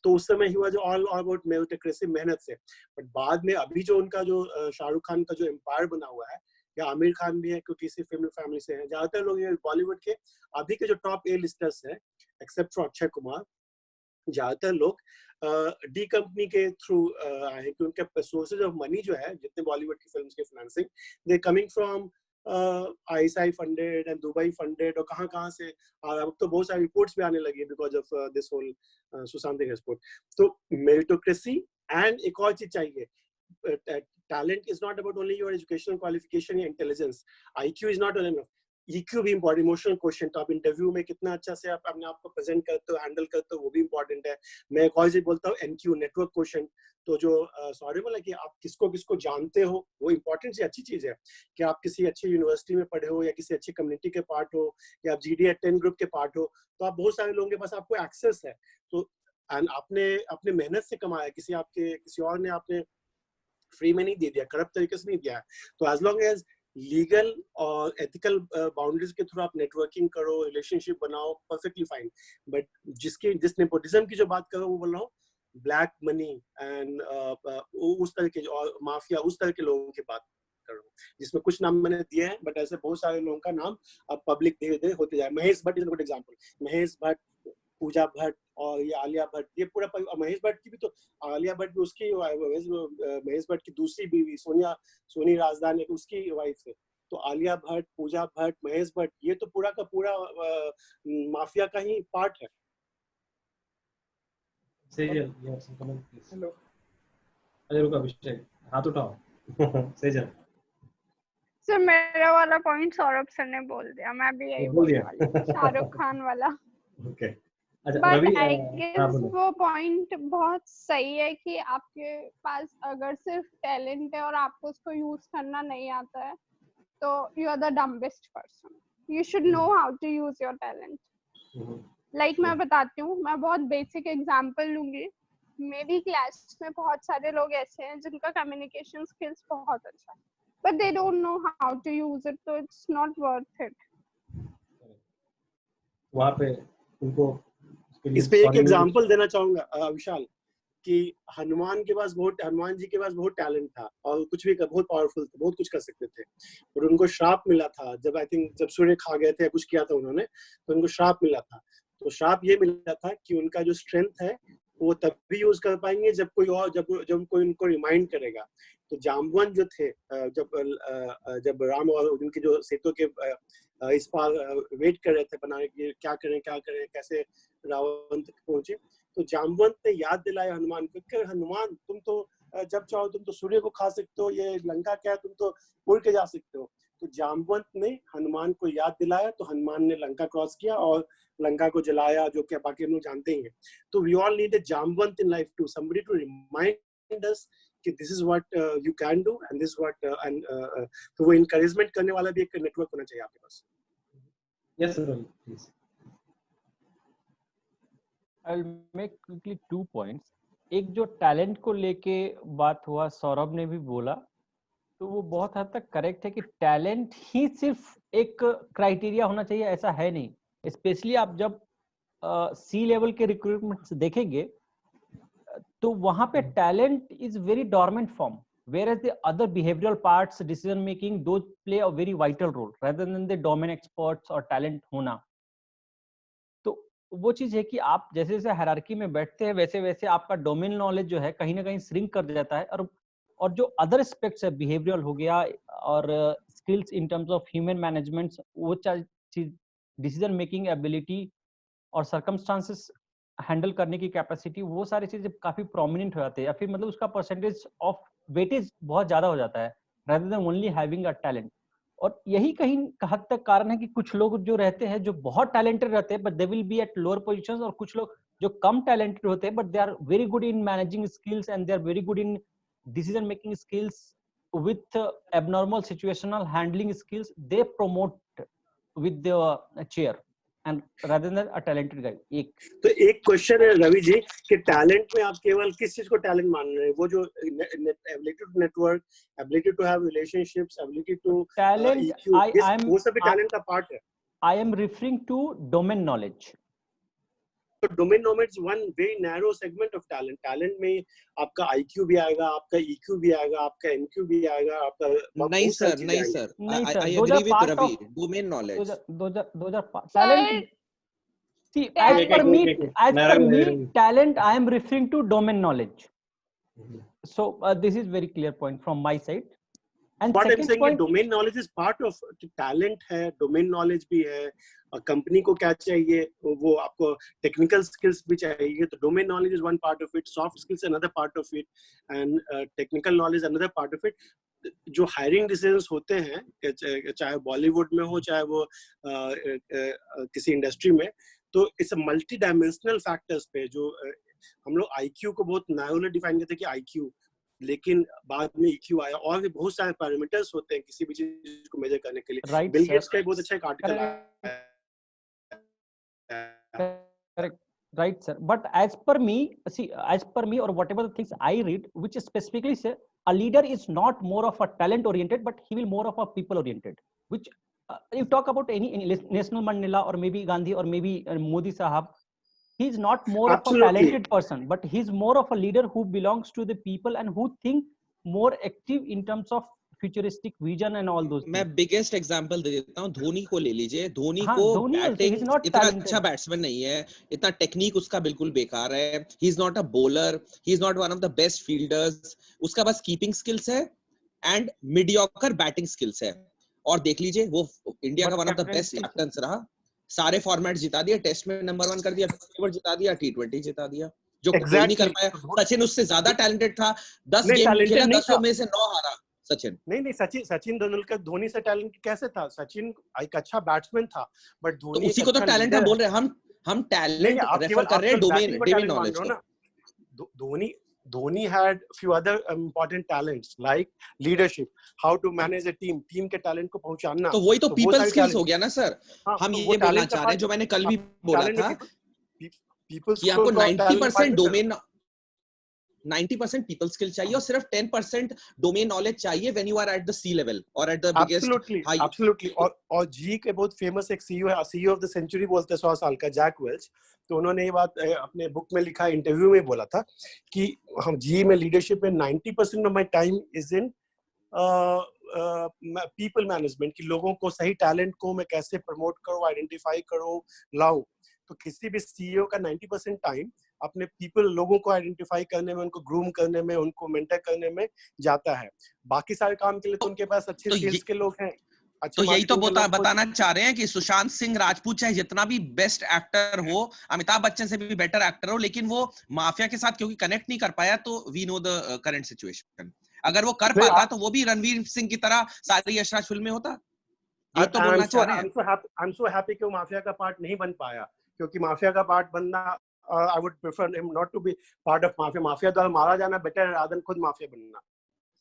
तो उस समय he was all about meritocracy, मेहनत से। बट बाद में अभी जो उनका जो शाहरुख खान का जो एम्पायर बना हुआ है, या आमिर खान भी है क्योंकि इसी फिल्म फैमिली से हैं, ज्यादातर लोग बॉलीवुड के अभी के जो टॉप ए लिस्टर्स हैं, एक्सेप्ट फॉर अक्षय कुमार, ज्यादातर लोग डी कंपनी के थ्रू आए हैं, कि उनके सोर्सेज ऑफ मनी जो है, जितने बॉलीवुड की फिल्म्स के financing, they coming from ISI funded and Dubai funded, और कहाँ से। अब तो बहुत सारी रिपोर्ट्स भी आने लगी because of this whole Sushant Singh report. तो मेरिटोक्रेसी एंड एक और चीज चाहिए, talent is not about only your educational qualification या intelligence. IQ is not enough. EQ भी important, इमोशनल क्वेश्चन। तो आप इंटरव्यू में कितना अच्छा से आप अपने आप को प्रेजेंट करते हो, हैंडल करते हो, वो भी इंपॉर्टेंट है। मैं एक और चीज बोलता हूँ, NQ, नेटवर्क क्वेश्चन। तो जो सॉरी बोला कि आप किसको किसको जानते हो, वो इंपॉर्टेंट सी अच्छी चीज है कि आप किसी अच्छी यूनिवर्सिटी में पढ़े हो, या किसी अच्छी कम्युनिटी के पार्ट हो, या आप GD 10 ग्रुप के पार्ट हो, तो आप बहुत सारे लोगों के पास आपको एक्सेस है। तो आपने अपने मेहनत से कमाया, किसी और ने आपने फ्री में नहीं दे दिया, करप्ट तरीके से नहीं दिया। तो एज लॉन्ग एज लीगल और एथिकल बाउंड्रीज के थ्रू आप नेटवर्किंग करो, रिलेशनशिप बनाओ, परफेक्टली फाइन। बट जिस नेपोटिज्म की जो बात करो, वो बोल रहा हूँ ब्लैक मनी एंड उस तरह के और माफिया, उस तरह के लोगों की बात कर रहा हूँ, जिसमें कुछ नाम मैंने दिए हैं, बट ऐसे बहुत सारे लोगों का नाम अब पब्लिक धीरे धीरे होते जाए। Mahesh Bhatt is a good example. Mahesh Bhatt, Pooja Bhatt और ये आलिया भट्ट, ये पूरा महेश भट्ट की भी तो, आलिया भट्ट भी उसकी, महेश भट्ट की दूसरी बीवी सोनी राजदान उसकी वाइफ है। तो आलिया भट्ट, पूजा भट्ट, महेश भट्ट, ये तो पूरा का पूरा माफिया का ही पार्ट है। हेलो, अरे रुको अभिषेक, हाथ उठाओ। सेजल सर, मेरा वाला पॉइंट सौरभ सर ने बोल दिया, मैं भी यही बोलने वाली थी, शाहरुख खान वाला। ओके, बट आई गेस वो पॉइंट बहुत सही है कि आपके पास अगर सिर्फ टैलेंट है और आपको उसको यूज करना नहीं आता है, तो you are the dumbest person. You should know how to use your talent. Like मैं बताती हूँ, मैं बहुत बेसिक एग्जांपल लूंगी. मेरी क्लास में बहुत सारे लोग ऐसे हैं जिनका कम्युनिकेशन स्किल्स बहुत अच्छा है, but they don't know how to use it, so it's not worth it. वहाँ पे उनको इस पे एक एग्जांपल देना चाहूंगा विशाल, कि हनुमान जी के पास बहुत टैलेंट था और कुछ भी बहुत पावरफुल थे, बहुत कुछ कर सकते थे, और उनको श्राप मिला था जब आई थिंक जब सूर्य खा गए थे, कुछ किया था उन्होंने, तो उनको श्राप मिला था. तो श्राप ये मिला था कि उनका जो स्ट्रेंथ है वो तभी यूज कर पाएंगे जब कोई उनको रिमाइंड करेगा. तो जाम्बवन जो थे, जब राम और उनके जो सेतु के इस पार वेट कर रहे थे बनाने के, क्या करें कैसे रावण तक पहुंचे, तो जाम्बवंत ने याद दिलाया हनुमान को कि हनुमान तुम तो जब चाहो तुम तो सूर्य को खा सकते हो, ये लंका क्या है, तुम तो उड़ के जा सकते हो. तो जाम्बवंत ने हनुमान को याद दिलाया, तो हनुमान ने लंका क्रॉस किया और लंका को जलाया, जो कि बाकी हम लोग जानते ही हैं. तो we all need a Jambavant in life too, somebody to remind us कि this is what you can do and this what and तो वो इनकरेजमेंट करने वाला भी एक नेटवर्क होना चाहिए आपके पास. Yes sir, please. I'll make quickly 2 points. एक जो टैलेंट को लेके बात हुआ, सौरभ ने भी बोला, तो वो बहुत हद तक करेक्ट है कि टैलेंट ही सिर्फ एक क्राइटेरिया होना चाहिए, ऐसा है नहीं. स्पेशली आप जब सी लेवल के रिक्रूटमेंट देखेंगे तो वहां पे talent is very dormant form, whereas the other behavioral parts, decision making, those play a very vital role rather than the domain experts और talent होना. तो वो चीज है कि आप जैसे जैसे हायरार्की में बैठते हैं वैसे वैसे आपका डोमेन नॉलेज जो है कहीं ना कहीं श्रिंक कर जाता है, और जो अदर एस्पेक्ट्स है, बिहेवियरल हो गया और skills in terms of human management, वो चीज डिसीजन मेकिंग एबिलिटी और सर्कमस्टांसेस हैंडल करने की कैपेसिटी, वो सारी चीजें काफी प्रोमिनेंट हो जाते हैं, या फिर मतलब उसका परसेंटेज ऑफ वेटेज बहुत ज्यादा हो जाता है rather than only having a talent. और यही कहीं हद तक कारण है कि कुछ लोग जो रहते हैं जो बहुत टैलेंटेड रहते हैं but they will be at lower positions, और कुछ लोग जो कम टैलेंटेड होते हैं but they are very good in managing skills and they are very good in decision making skills with abnormal situational handling skills, they promote with the chair and rather than a talented guy. तो एक question है रवि जी कि talent में आप केवल किस चीज को टैलेंट मान रहे हैं? वो जो ability to network, ability to have relationships, ability to talent, वो सभी टैलेंट का पार्ट है. I am referring to domain knowledge. तो domain knowledge one very narrow segment of talent. Talent में आपका आईक्यू भी आएगा, आपका ईक्यू भी आएगा, आपका एनक्यू भी आएगा, आपका नहीं sir I agree with Ravi. Domain knowledge, those are talent. See, as per me talent I am referring to domain knowledge. So this is very clear point from my side. And what I'm saying is domain knowledge is part of talent है, domain knowledge भी है, company को क्या चाहिए वो आपको technical skills भी चाहिए, तो domain knowledge is one part of it, soft skills another part of it, and technical knowledge another part of it. जो हायरिंग डिसीजंस होते हैं चाहे बॉलीवुड में हो चाहे वो किसी इंडस्ट्री में, तो it's a multi dimensional factors पे जो हम लोग आईक्यू को बहुत नैरोली डिफाइन करते हैं कि आईक्यू, लेकिन बाद में EQ आया, और भी बहुत सारे पैरामीटर्स होते हैं किसी भी चीज को मेजर करने के लिए. बिल गेट्स का बहुत अच्छा एक आर्टिकल आया. Correct, right sir, but as per me or whatever the things I read, which specifically say a leader is not more of a talent oriented but he will more of a people oriented, which you talk about any Nelson Mandela or maybe Gandhi or maybe Modi sahab, he is not more Absolutely. Of a talented person, but he is more of a leader who belongs to the people and who think more active in terms of futuristic vision and all those. मैं biggest example दे देता हूँ, धोनी को ले लीजिए. धोनी को batting इतना अच्छा batsman नहीं है, इतना टेक्निक उसका बिल्कुल बेकार है. he is not a bowler, he is not one of the best fielders, उसका बस कीपिंग स्किल्स है एंड मीडियोकर बैटिंग स्किल्स है. और देख लीजिए वो इंडिया का one of the best captains रहा, सारे फॉर्मेट जिता दिया, टेस्ट में नंबर 1 कर दिया, फेवर जिता दिया, T20 जिता दिया, जो कोई नहीं कर पाया. सचिन उससे ज्यादा टैलेंटेड था, 10 गेम खेला, 10 में से 9 हारा. सचिन नहीं सचिन तेंदुलकर धोनी से टैलेंट कैसे था? सचिन एक अच्छा बैट्समैन था, बट धोनी तो उसी को तो टैलेंट हम बोल रहे हैं. हम टैलेंट रेफर कर रहे हैं डोमेन नॉलेज को. Dhoni had few other important talents like leadership, how to manage a team, team के talent को पहुंचाना. तो वही तो वो people सारे skills talent- हो गया ना सर. हाँ, हम तो ये वो बोलना talent का चाह रहे हैं part- जो मैंने कल भी बोला talent था में people कि आपको skill का talent 90% part में डोमेन 90% people skill चाहिए और सिर्फ 10% डोमेन नॉलेज चाहिए when you are at the C level or at the biggest Absolutely, high. absolutely. और जी के बहुत फेमस एक सीईओ है, सीईओ ऑफ द सेंचुरी बोलते हैं 100 साल का, जैक वेल्च. तो उन्होंने ये बात अपने बुक में लिखा, इंटरव्यू में बोला था कि हम जी में लीडरशिप में 90% of my time is in people management, कि लोगों को सही टैलेंट को मैं कैसे प्रमोट करूं, आइडेंटिफाई करूं, लाऊं. तो किसी भी सीईओ का 90% टाइम अपने पीपल, लोगों को आइडेंटिफाई करने में, उनको ग्रूम करने में, उनको मेंटर करने में जाता है. बाकी सारे काम के लिए तो उनके पास अच्छे सेल्स के लोग हैं. तो यही तो बताना चाह रहे हैं कि सुशांत सिंह राजपूत चाहे जितना भी बेस्ट एक्टर हो, अमिताभ बच्चन से भी बेटर एक्टर हो, लेकिन वो माफिया के साथ क्योंकि कनेक्ट नहीं कर पाया, तो we know the current situation. अगर वो कर पाता तो वो भी रणवीर सिंह की तरह सारी यशराज फिल्म में होता. ये तो बोलना चाह रहे हैं. I'm so happy कि वो माफिया का पार्ट नहीं बन पाया, क्योंकि माफिया का पार्ट बनना, I would prefer him not to be part of mafia. Mafia द्वारा मारा जाना बेटर है rather than खुद माफिया बनना.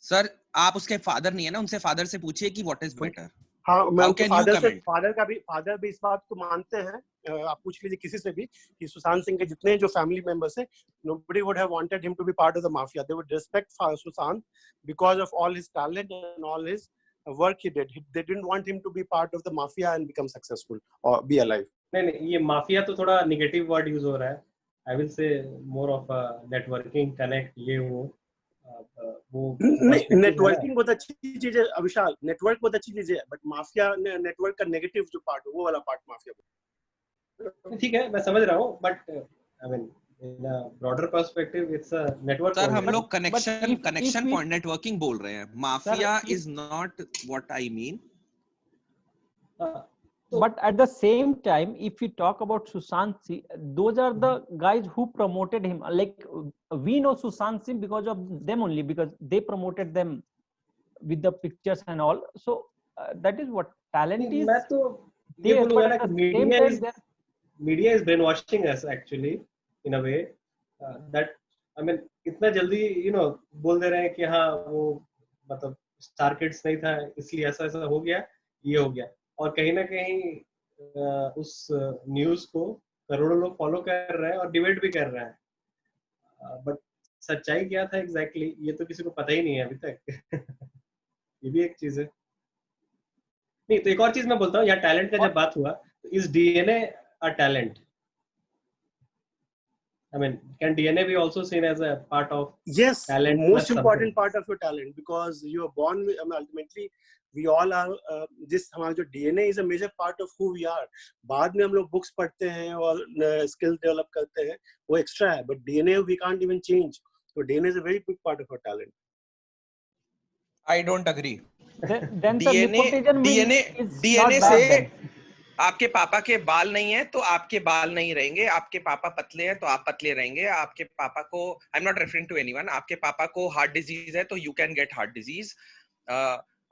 सर आप उसके फादर नहीं है ना, उनसे फादर से पूछिए कि व्हाट इज बेटर. हाँ, मैं उनके फादर भी इस बात को मानते हैं. आप पूछ लीजिए किसी से भी कि सुशांत सिंह के जितने जो फैमिली मेंबर्स हैं, nobody would have wanted him to be part of the mafia. They would respect Sushant because of all his talent and all his work he did. They didn't want him to be part of the mafia and become successful or be alive. नहीं, ये mafia तो थोड़ा negative word use हो रहा है. I will say more of networking, connect, ये वो networking बहुत अच्छी चीज है अविशाल, नेटवर्क बहुत अच्छी चीज है, बट माफिया नेटवर्क का नेगेटिव जो पार्ट है, वो वाला पार्ट माफिया. ठीक है, मैं समझ रहा हूँ, but I mean in a broader perspective it's a network. Sir हम लोग कनेक्शन पॉइंट नेटवर्किंग बोल रहे हैं. Mafia is not what I mean. But at the same time, if we talk about Sushant Singh, those are the guys who promoted him. Like we know Sushant Singh because of them only, because they promoted them with the pictures and all. So that is what talent is. मैं तो ये बोलूँगा ना कि media is brainwashing us actually in a way that I mean इतना जल्दी बोल दे रहे हैं कि हाँ वो मतलब स्टार किड्स नहीं था इसलिए ऐसा हो गया, ये हो गया. और कहीं ना कहीं उस न्यूज को करोड़ों लोग फॉलो कर रहे हैं और डिबेट भी कर रहे हैं, बट सच्चाई क्या था एग्जैक्टली ये तो किसी को पता ही नहीं है अभी तक. ये भी एक चीज है. नहीं तो एक और चीज मैं बोलता हूँ, यहाँ टैलेंट का जब बात हुआ, तो is DNA a talent? I mean, can DNA be also seen as a part of talent? Yes, most important part of your talent, because you are born with, ultimately we all are this हमारा जो DNA is a major part of who we are. बाद में हम लोग books पढ़ते हैं और skills develop करते हैं, वो extra है, but DNA we can't even change. So DNA is a very big part of our talent. I don't agree. Then DNA से आपके पापा के बाल नहीं है तो आपके बाल नहीं रहेंगे, आपके पापा पतले हैं तो आप पतले रहेंगे, आपके पापा को, I am not referring to anyone, आपके पापा को हार्ट डिजीज है तो you can get heart disease,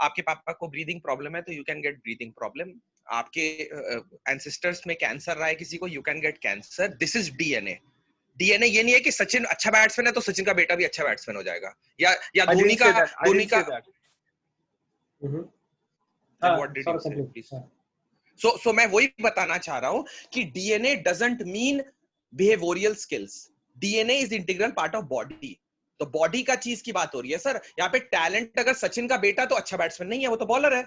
आपके पापा को ब्रीदिंग प्रॉब्लम है तो you can get breathing problem, आपके एंसेस्टर्स में कैंसर रहा है किसी को, you can get cancer. This is DNA. DNA ये नहीं है कि सचिन अच्छा बैट्समैन है तो सचिन का बेटा भी अच्छा बैट्समैन हो जाएगा, या धोनी का So मैं वही बताना चाह रहा हूँ कि DNA doesn't mean behavioral skills. DNA is integral part of body. तो बॉडी का चीज की बात हो रही है सर. यहाँ पे टैलेंट अगर सचिन का बेटा तो अच्छा बैट्समैन नहीं है, वो तो बॉलर है.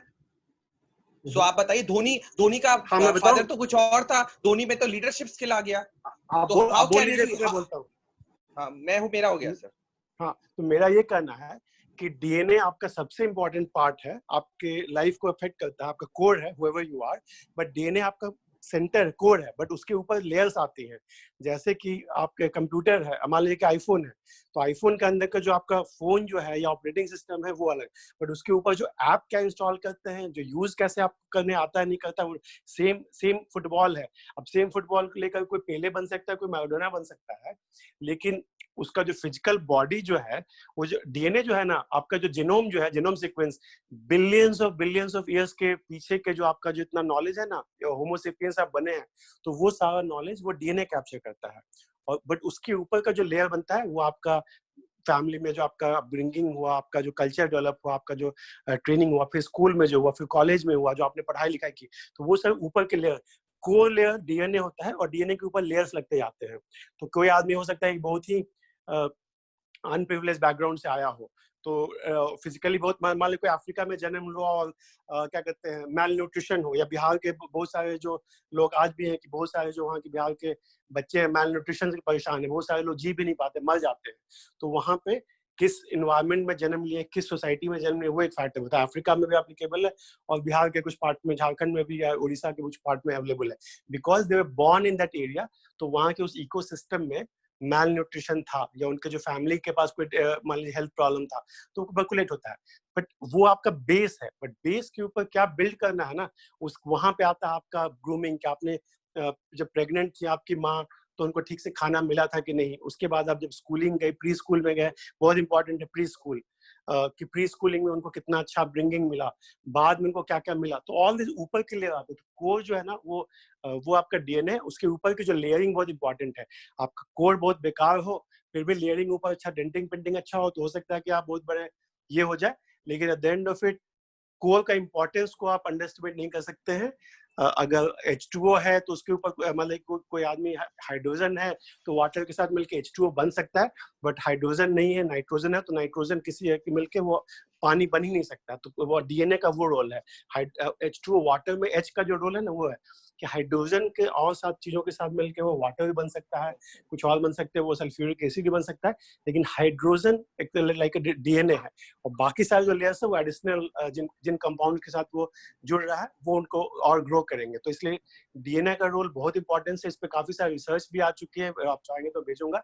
सो आप बताइए, धोनी का फादर तो कुछ और था, धोनी में तो लीडरशिप स्किल आ गया. तो हाउ कैन मैं बोलता हूँ. हाँ मेरा हो गया सर. हाँ तो मेरा ये कहना है कि डीएनए आपका सबसे इंपॉर्टेंट पार्ट है, आपके लाइफ को अफेक्ट करता है, आपका कोर है whoever you are, but DNA आपका सेंटर कोर है, बट उसके ऊपर लेयर्स आती हैं. जैसे कि आपके कंप्यूटर है, मान लीजिए कि आईफोन है, तो आईफोन के अंदर का जो आपका फोन जो है या ऑपरेटिंग सिस्टम है वो अलग, बट उसके ऊपर जो ऐप क्या इंस्टॉल करते हैं, जो यूज कैसे आप करने आता है नहीं करता, वो सेम फुटबॉल है. अब सेम फुटबॉल को लेकर कोई पेले बन सकता है, कोई मैराडोना बन सकता है, लेकिन उसका जो फिजिकल बॉडी जो है, वो जो डीएनए जो है ना, आपका जो जीनोम जो है, genome sequence, billions of years के पीछे के जो आपका जो इतना नॉलेज है ना, होमो सेपियंस आप बने हैं, तो वो सारा नॉलेज वो डीएनए कैप्चर करता है. और बट उसके ऊपर का जो लेयर बनता है वो आपका फैमिली में जो आपका अपब्रिंगिंग हुआ, आपका जो कल्चर डेवलप हुआ, आपका जो ट्रेनिंग हुआ, फिर स्कूल में जो हुआ, फिर कॉलेज में हुआ, जो आपने पढ़ाई लिखाई की, तो वो सब ऊपर के लेयर, कोर लेयर डीएनए होता है और डीएनए के ऊपर लेयर्स लगते जाते हैं। तो कोई आदमी हो सकता है कि बहुत ही अनप्रिविलेज बैकग्राउंड से आया हो, तो फिजिकली बहुत, मान लो कोई अफ्रीका में जन्म हुआ और क्या कहते हैं मैल न्यूट्रिशन हो, या बिहार के बहुत सारे जो लोग आज भी हैं कि बहुत सारे जो वहाँ के बिहार के बच्चे हैं मैल न्यूट्रिशन से परेशान है, बहुत सारे लोग जी भी नहीं पाते, मर जाते हैं। तो वहाँ पे किस इन्वायरमेंट में जन्म लिए, किस सोसाइटी में जन्म लिए, वो एक फैक्टर होता है। अफ्रीका में भी एप्लीकेबल है और बिहार के कुछ पार्ट में, झारखंड में भी, या उड़ीसा के कुछ पार्ट में अवेलेबल है, because they were born in that area. तो वहाँ के उस इकोसिस्टम में मैल न्यूट्रिशन था, या उनके जो फैमिली के पास कोई मान लीजिए हेल्थ प्रॉब्लम था, तो पर्कुलेट होता है। बट वो आपका बेस है, बट बेस के ऊपर क्या बिल्ड करना है ना, उस वहां पे आता है आपका ग्रूमिंग, कि आपने जब प्रेग्नेंट थी आपकी माँ, तो उनको ठीक से खाना मिला था कि नहीं। उसके बाद आप जब स्कूलिंग गए, प्री स्कूल में गए, बहुत इंपॉर्टेंट है प्री स्कूल, कि प्री स्कूलिंग में उनको कितना अच्छा ब्रिंगिंग मिला, बाद में उनको क्या क्या मिला। तो ऑल दिस ऊपर के लेयर आते हैं। तो कोर जो है ना, वो आपका डीएनए है, उसके ऊपर की जो लेयरिंग बहुत इंपॉर्टेंट है। आपका कोर बहुत बेकार हो, फिर भी लेयरिंग ऊपर अच्छा, डेंटिंग पेंटिंग अच्छा हो, तो हो सकता है कि आप बहुत बड़े ये हो जाए, लेकिन at the end of it core का इंपॉर्टेंस को आप अंडरस्टिमेट नहीं कर सकते हैं। अगर H2O है तो उसके ऊपर मतलब कोई आदमी हाइड्रोजन है तो वाटर के साथ मिलके H2O बन सकता है, बट हाइड्रोजन नहीं है, नाइट्रोजन है, तो नाइट्रोजन किसी है कि मिलके वो पानी बन ही नहीं सकता। तो वो डीएनए का वो रोल है। H2O वाटर में H का जो रोल है ना, वो है कि हाइड्रोजन के और साथ चीजों के साथ मिलके वो वाटर भी बन सकता है, कुछ और बन सकते हैं, वो सल्फ्यूरिक एसिड भी बन सकता है, लेकिन हाइड्रोजन एक लाइक डीएनए है, और बाकी सारे जो लेयर्स है वो एडिशनल जिन कंपाउंड के साथ वो जुड़ रहा है वो उनको और ग्रो करेंगे। तो इसलिए डीएनए का रोल बहुत इंपॉर्टेंट है। इस पे काफी सारी रिसर्च भी आ चुकी है, आप चाहेंगे तो भेजूंगा,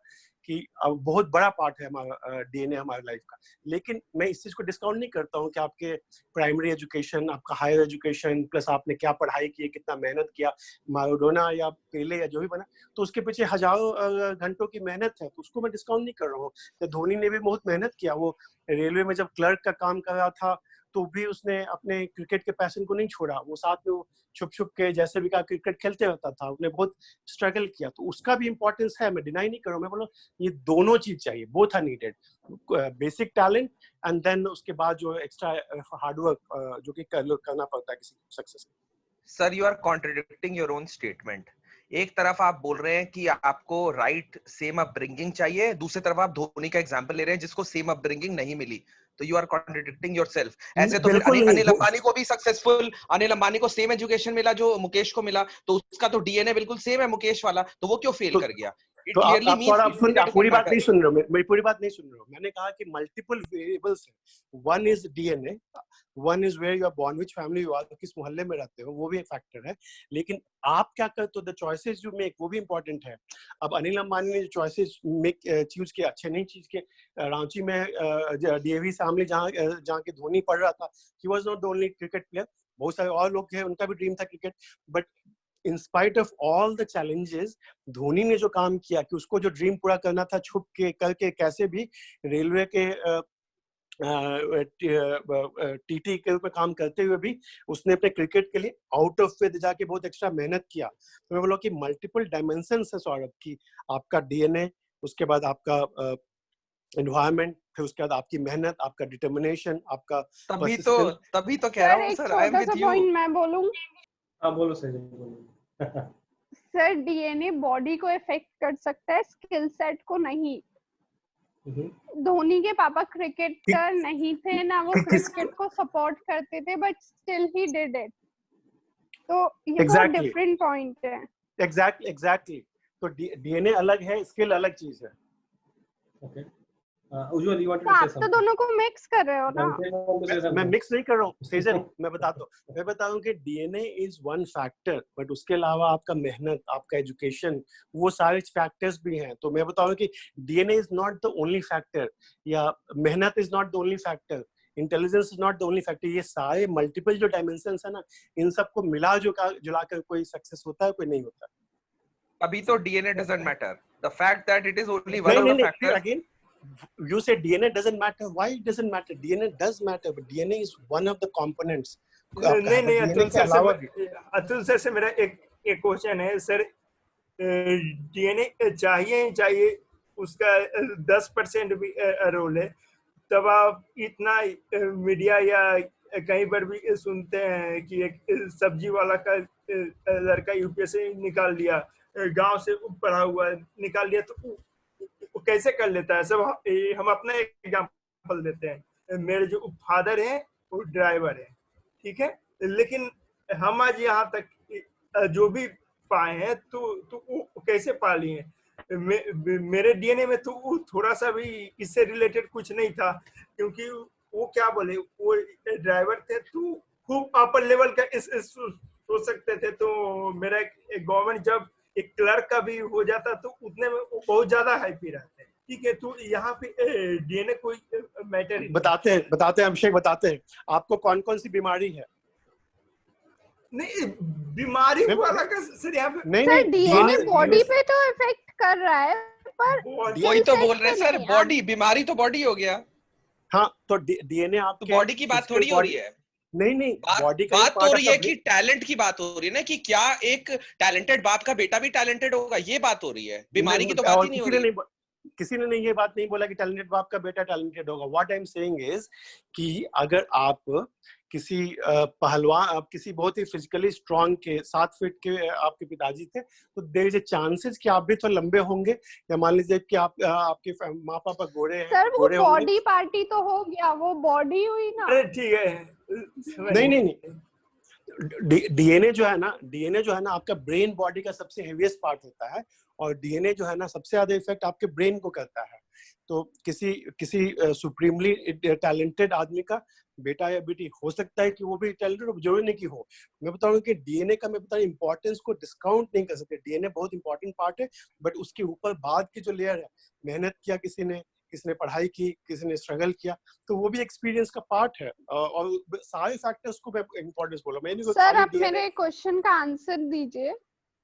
कि बहुत बड़ा पार्ट है हमारा डीएनए हमारे लाइफ का। लेकिन मैं इस चीज को डिस्काउंट नहीं करता हूँ कि आपके प्राइमरी एजुकेशन, आपका हायर एजुकेशन, प्लस आपने क्या पढ़ाई की, कितना मेहनत किया, मैराडोना या पेले या जो भी बना, तो उसके पीछे हजारों घंटों की मेहनत है, तो उसको मैं डिस्काउंट नहीं कर रहा हूँ। तो धोनी ने भी बहुत मेहनत किया, वो रेलवे में जब क्लर्क का काम कर रहा था तो भी उसने अपने क्रिकेट के पैशन को नहीं छोड़ा, वो साथ में वो छुप छुप के जैसे भी क्रिकेट खेलते रहता था, उसने बहुत स्ट्रगल किया, तो उसका भी इंपॉर्टेंस है, मैं डिनाई नहीं कर रहा हूँ। मैं बोला ये दोनों चीज चाहिए, both are needed, basic talent and then उसके बाद जो एक्स्ट्रा हार्डवर्क जो कि करना पड़ता है किसी success. Sir you are contradicting your own statement. एक तरफ आप बोल रहे हैं कि आपको राइट सेम अपब्रिंगिंग चाहिए, दूसरी तरफ आप धोनी का एग्जांपल ले रहे हैं जिसको सेम अपब्रिंगिंग नहीं मिली, तो यू आर कॉन्ट्रडिक्टिंग योरसेल्फ। ऐसे तो फिर अनिल अंबानी को भी सक्सेसफुल, अनिल अंबानी को सेम एजुकेशन मिला जो मुकेश को मिला, तो उसका तो डीएनए बिल्कुल सेम है मुकेश वाला, तो वो क्यों फेल कर गया? तो आप पूरी बात नहीं सुन रहे हो, मेरी पूरी बात नहीं सुन रहे हो। मैंने कहा कि मल्टीपल वेरिएबल्स है, one is DNA, one is where you are born, which family you are, किस मोहल्ले में रहते हो, वो भी एक फैक्टर है, लेकिन आप क्या करते हो, द चॉइसेस यू मेक, वो भी इंपॉर्टेंट है। अब अनिल अंबानी ने जो चॉइसेस चूज किए, अच्छे नहीं चीज के, रांची में डीएवी फैमिली जहाँ के धोनी पढ़ रहा था, he was not the only cricket player, बहुत सारे और लोग हैं उनका भी ड्रीम था cricket, but in spite of all the challenges, Dhoni ने जो काम किया कि उसको जो ड्रीम पूरा करना था, छुप के करके कैसे भी रेलवे के टीटी के ऊपर काम करते हुए भी उसने अपने क्रिकेट के लिए आउट ऑफ वे जाके बहुत एक्स्ट्रा मेहनत किया। तो मैं बोला कि मल्टीपल डायमेंशंस है सौरभ, की आपका डीएनए, उसके बाद आपका एनवायरनमेंट, फिर उसके बाद आपकी मेहनत, आपका डिटर्मिनेशन, आपका तभी तो कह रहा हूँ sir, I am with you. मैं बोलूं? हाँ बोलो सर, बोलो। सर डीएनए बॉडी को इफेक्ट कर सकता है, स्किल सेट को नहीं। धोनी के पापा क्रिकेटर नहीं थे ना, वो क्रिकेट को सपोर्ट करते थे, but still he did it. तो ये बहुत डिफरेंट पॉइंट है। एग्जैक्टली। तो डीएनए अलग है, स्किल अलग चीज है। Okay, Ujjwal you want to say say something. आप तो दोनों को मिक्स कर रहे हो ना। मैं मिक्स नहीं कर रहा हूँ सेजन, मैं बता दूं कि DNA is one factor, but उसके अलावा आपका मेहनत, आपका एजुकेशन, वो सारे फैक्टर्स भी हैं। तो मैं बताऊं कि DNA is not the only factor, या मेहनत is not the only factor, intelligence is not the only factor. ये सारे मल्टीपल जो डायमेंशंस है ना, इन सबको मिला जुलाकर कोई सक्सेस होता है, कोई नहीं होता। अभी तो DNA doesn't matter, the fact that it is only one of the factors. Again you say DNA doesn't matter. Why it doesn't matter? DNA does matter, but DNA is one of the components. नहीं Atul sir से मेरा एक question है sir, DNA चाहिए उसका 10% भी role है, तब आप इतना मीडिया या कहीं पर भी सुनते हैं कि एक सब्जी वाला का लड़का यूपीएससी निकाल लिया, गांव से पढ़ा हुआ निकाल लिया, तो वो कैसे कर लेता है? सब हम अपना एग्जांपल देते हैं। मेरे जो फादर हैं वो ड्राइवर है, ठीक है, लेकिन हम आज यहाँ तक जो भी पाए हैं तो वो कैसे पा लिए? मेरे डीएनए में तो थोड़ा सा भी इससे रिलेटेड कुछ नहीं था, क्योंकि वो क्या बोले, वो ड्राइवर थे तो खूब अपर लेवल का सोच सकते थे। तो मेरा एक गवर्नमेंट जब एक क्लर्क का भी हो जाता तो उतने में वो बहुत ज्यादा हैप्पी रहते हैं, ठीक है। तो यहाँ पे डीएनए कोई मैटर नहीं। बताते हैं अभिषेक, बताते हैं आपको कौन कौन सी बीमारी है। नहीं, बीमारी वाला का सर यहाँ पे नहीं, डीएनए बॉडी पे तो इफेक्ट कर रहा है, पर वही तो बोल रहे हैं सर, बॉडी बीमारी तो बॉडी हो गया। हाँ, तो डीएनए आपके तो बॉडी की बात थोड़ी हो रही है। नहीं, बॉडी का बात हो रही है कि टैलेंट की बात हो रही है ना, कि क्या एक टैलेंटेड बाप का बेटा भी टैलेंटेड होगा, ये बात हो रही है। बीमारी की तो बात ही नहीं हो रही। किसी ने ये बात नहीं बोला कि टैलेंटेड बाप का बेटा टैलेंटेड होगा। What I am saying is कि अगर आप किसी पहलवान, आप किसी बहुत ही फिजिकली स्ट्रांग के 7 फीट के आपके पिताजी थे, तो देयर इज अ चांसेस कि आप भी तो लंबे होंगे। या मान लीजिए कि आप आपके माँ पापा गोरे हैं, सर वो बॉडी पार्टी तो हो गया, वो बॉडी हुई ना। अरे ठीक है, नहीं, डीएनए जो है ना आपका ब्रेन बॉडी का सबसे हेवीएस्ट पार्ट होता है, और डीएनए जो है ना सबसे ज्यादा इफेक्ट आपके ब्रेन को करता है। तो किसी सुप्रीमली टैलेंटेड आदमी का बेटा या बेटी हो सकता है कि वो भी टैलेंटेड हो, जरूरी नहीं कि हो। मैं बताऊंगा कि डीएनए का इंपॉर्टेंस को डिस्काउंट नहीं कर सकते। डीएनए बहुत इंपॉर्टेंट पार्ट है, बट उसके ऊपर बाद की जो लेयर है, मेहनत किया किसने पढ़ाई की, किसी ने स्ट्रगल किया, तो वो भी एक्सपीरियंस का पार्ट है। और सारे फैक्टर्स को मैं इंपॉर्टेंस बोला। मैं नहीं सर, आप मेरे क्वेश्चन का आंसर दीजिए।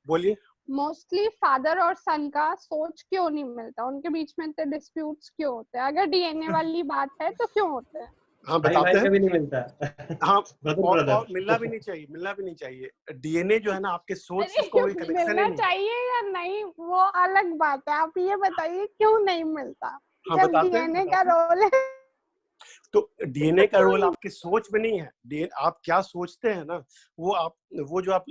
बोलिए। मोस्टली फादर और सन का सोच क्यों नहीं मिलता? उनके बीच में इतने डिस्प्यूट्स क्यों होते हैं? अगर डीएनए वाली बात है तो क्यों होते हैं? हाँ, बताते हैं। भी नहीं मिलता। हाँ, और मिलना भी नहीं चाहिए। डीएनए जो है ना आपके सोच से कोई कनेक्शन नहीं। मिलना चाहिए या नहीं वो अलग बात है, आप ये बताइए क्यों नहीं मिलता? हाँ, जब डीएनए का रोल है। तो डीएनए का रोल आपकी सोच में नहीं है। आप क्या सोचते हैं ना, वो जो आप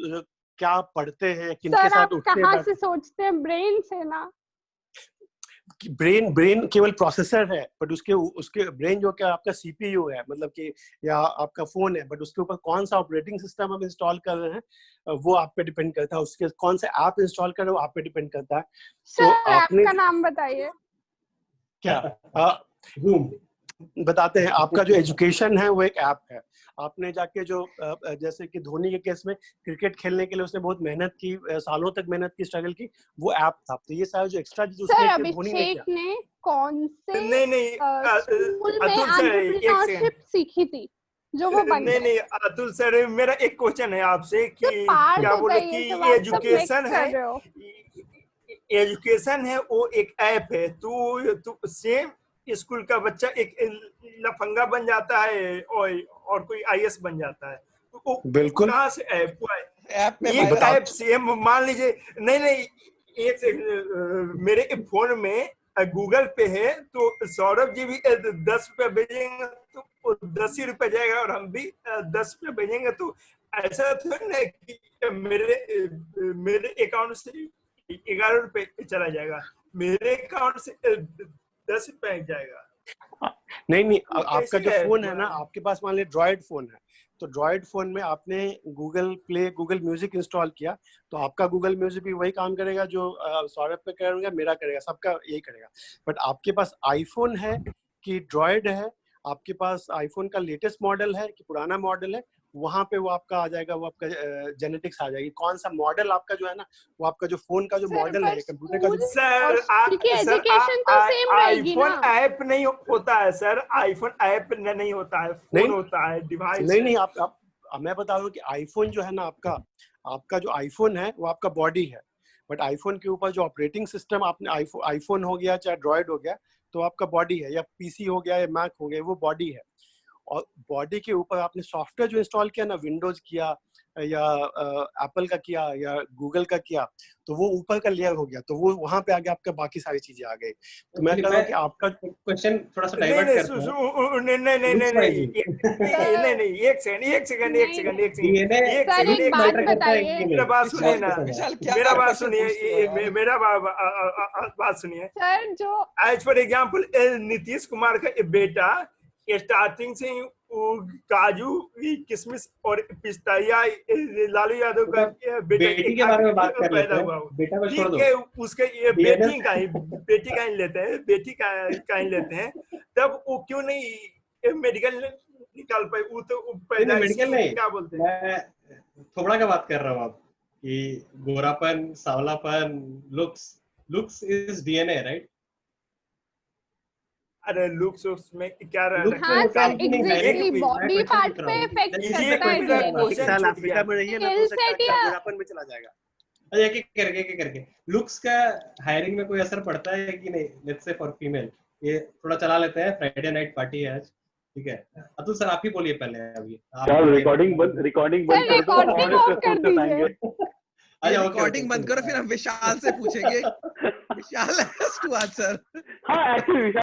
क्या पढ़ते हैं, किनके साथ उठते हैं। कहाँ से सोचते हैं? ब्रेन से ना। ब्रेन केवल प्रोसेसर है, बट उसके ब्रेन जो क्या आपका सीपीयू है, मतलब कि या आपका फोन है, बट उसके ऊपर कौन सा ऑपरेटिंग सिस्टम हम इंस्टॉल कर रहे हैं वो आप पे डिपेंड करता है। उसके कौन से ऐप इंस्टॉल कर रहे हो आप पे डिपेंड करता है। तो आपने का नाम बताइए। क्या बताते हैं। आपका जो एजुकेशन है वो एक ऐप है। आपने जाके जो जैसे कि धोनी के केस में क्रिकेट खेलने के लिए उसने बहुत मेहनत की, सालों तक मेहनत की, स्ट्रगल की, वो ऐप था। तो ये सारा जो एक्स्ट्रा चीज उसने धोनी ने किया। ने कौन से नहीं स्कूल में एंटरप्रेन्योरशिप सीखी थी जो वो बन गए? नहीं अतुल सर, मेरा एक क्वेश्चन है आपसे कि क्या बोले कि एजुकेशन है वो एक ऐप है, तो सेम स्कूल का बच्चा एक लफंगा बन जाता है और कोई आईएएस बन जाता है, तो बिल्कुल कहाँ से ऐप में ऐप सेम मान लीजिए। नहीं एक मेरे फोन में गूगल पे है, तो सौरभ जी भी 10 रुपया भेजेंगे तो 10 ही रुपया जाएगा, और हम भी 10 रुपया भेजेंगे, तो ऐसा थोड़ी ना कि मेरे अकाउंट से 11 रुपये चला जाएगा, मेरे अकाउंट से 10 रुपये जाएगा। नहीं, आपका जो फोन है ना, आपके पास मान लीजिए ड्रॉइड फोन है, तो ड्रॉइड फोन में आपने Google play, Google music install किया, तो आपका गूगल म्यूजिक भी वही काम करेगा जो सौरभ पे करेगा, मेरा करेगा, सबका यही करेगा। बट आपके पास आईफोन है कि ड्रॉइड है, आपके पास आईफोन का लेटेस्ट मॉडल है कि पुराना मॉडल है, वहां पे वो आपका आ जाएगा, वो आपका जेनेटिक्स आ जाएगी। कौन सा मॉडल आपका जो है ना, वो आपका जो फोन का जो मॉडल है, कंप्यूटर का जो आईफोन ऐप नहीं होता है सर, आईफोन ऐप नहीं होता है, फोन होता है, डिवाइस। नहीं, आप मैं बता रहा हूँ कि आईफोन जो है ना, आपका जो आईफोन है वो आपका बॉडी है, बट आईफोन के ऊपर जो ऑपरेटिंग सिस्टम आपने आईफोन हो गया चाहे ड्रॉइड हो गया, तो आपका बॉडी है, या पीसी हो गया या मैक हो गया, वो बॉडी है। और बॉडी के ऊपर आपने सॉफ्टवेयर जो इंस्टॉल किया ना, विंडोज किया या एप्पल का किया या गूगल का किया, तो वो ऊपर का लेयर हो गया, तो वो वहां पे आगे आपके बाकी सारी चीजें आ गई। तो मैं कह रहा हूँ कि आपका क्वेश्चन थोड़ा सा नहीं डाइवर्ट नहीं करता हूँ। नहीं नहीं नहीं नहीं नहीं नहीं नहीं एक सेकंड बात बताइए। मेरा बात सुनिए ना, मेरा बात सुनिए, बात सुनिए सर। जो as for example Nitish Kumar का बेटा स्टार्टिंग से ही काजू, किशमिश और पिस्ता या लालू यादव का बेटी के बारे में बात कर लेते पैदा हैं, हुआ, बेटा को छोड़ दो। ठीक है, उसके ये बेटी का ही लेते हैं, बेटी का ही लेते हैं, तब वो क्यों नहीं मेडिकल निकाल पाए? वो तो पैदाइशी मेडिकल नहीं, क्या बोलते हैं, मैं थोबड़ा का बात कर रहा हूँ आप, कि गोरापन, सांवलापन, लुक्स इज डीएनए, राइट? अरे लुक्स में क्या रहा है? हाँ सर, एग्जैक्टली बॉडी पार्ट पे इफेक्ट करता है। एक साल अफ्रीका में रहिए ना, हो सकता है कि आप बुढ़ापन में चला जाएगा। एक एक करके लुक्स का हायरिंग में कोई असर पड़ता है कि नहीं? लेट्स से फॉर फीमेल, ये थोड़ा चला लेते हैं, फ्राइडे नाइट पार्टी है आज, ठीक है? अतुल सर आप ही बोलिए पहले। अभी रिकॉर्डिंग बंद कर दो, रिकॉर्डिंग बंद करो, फिर हम विशाल से पूछेंगे। विशाल हैज टू आंसर। हाँ एक्चुअली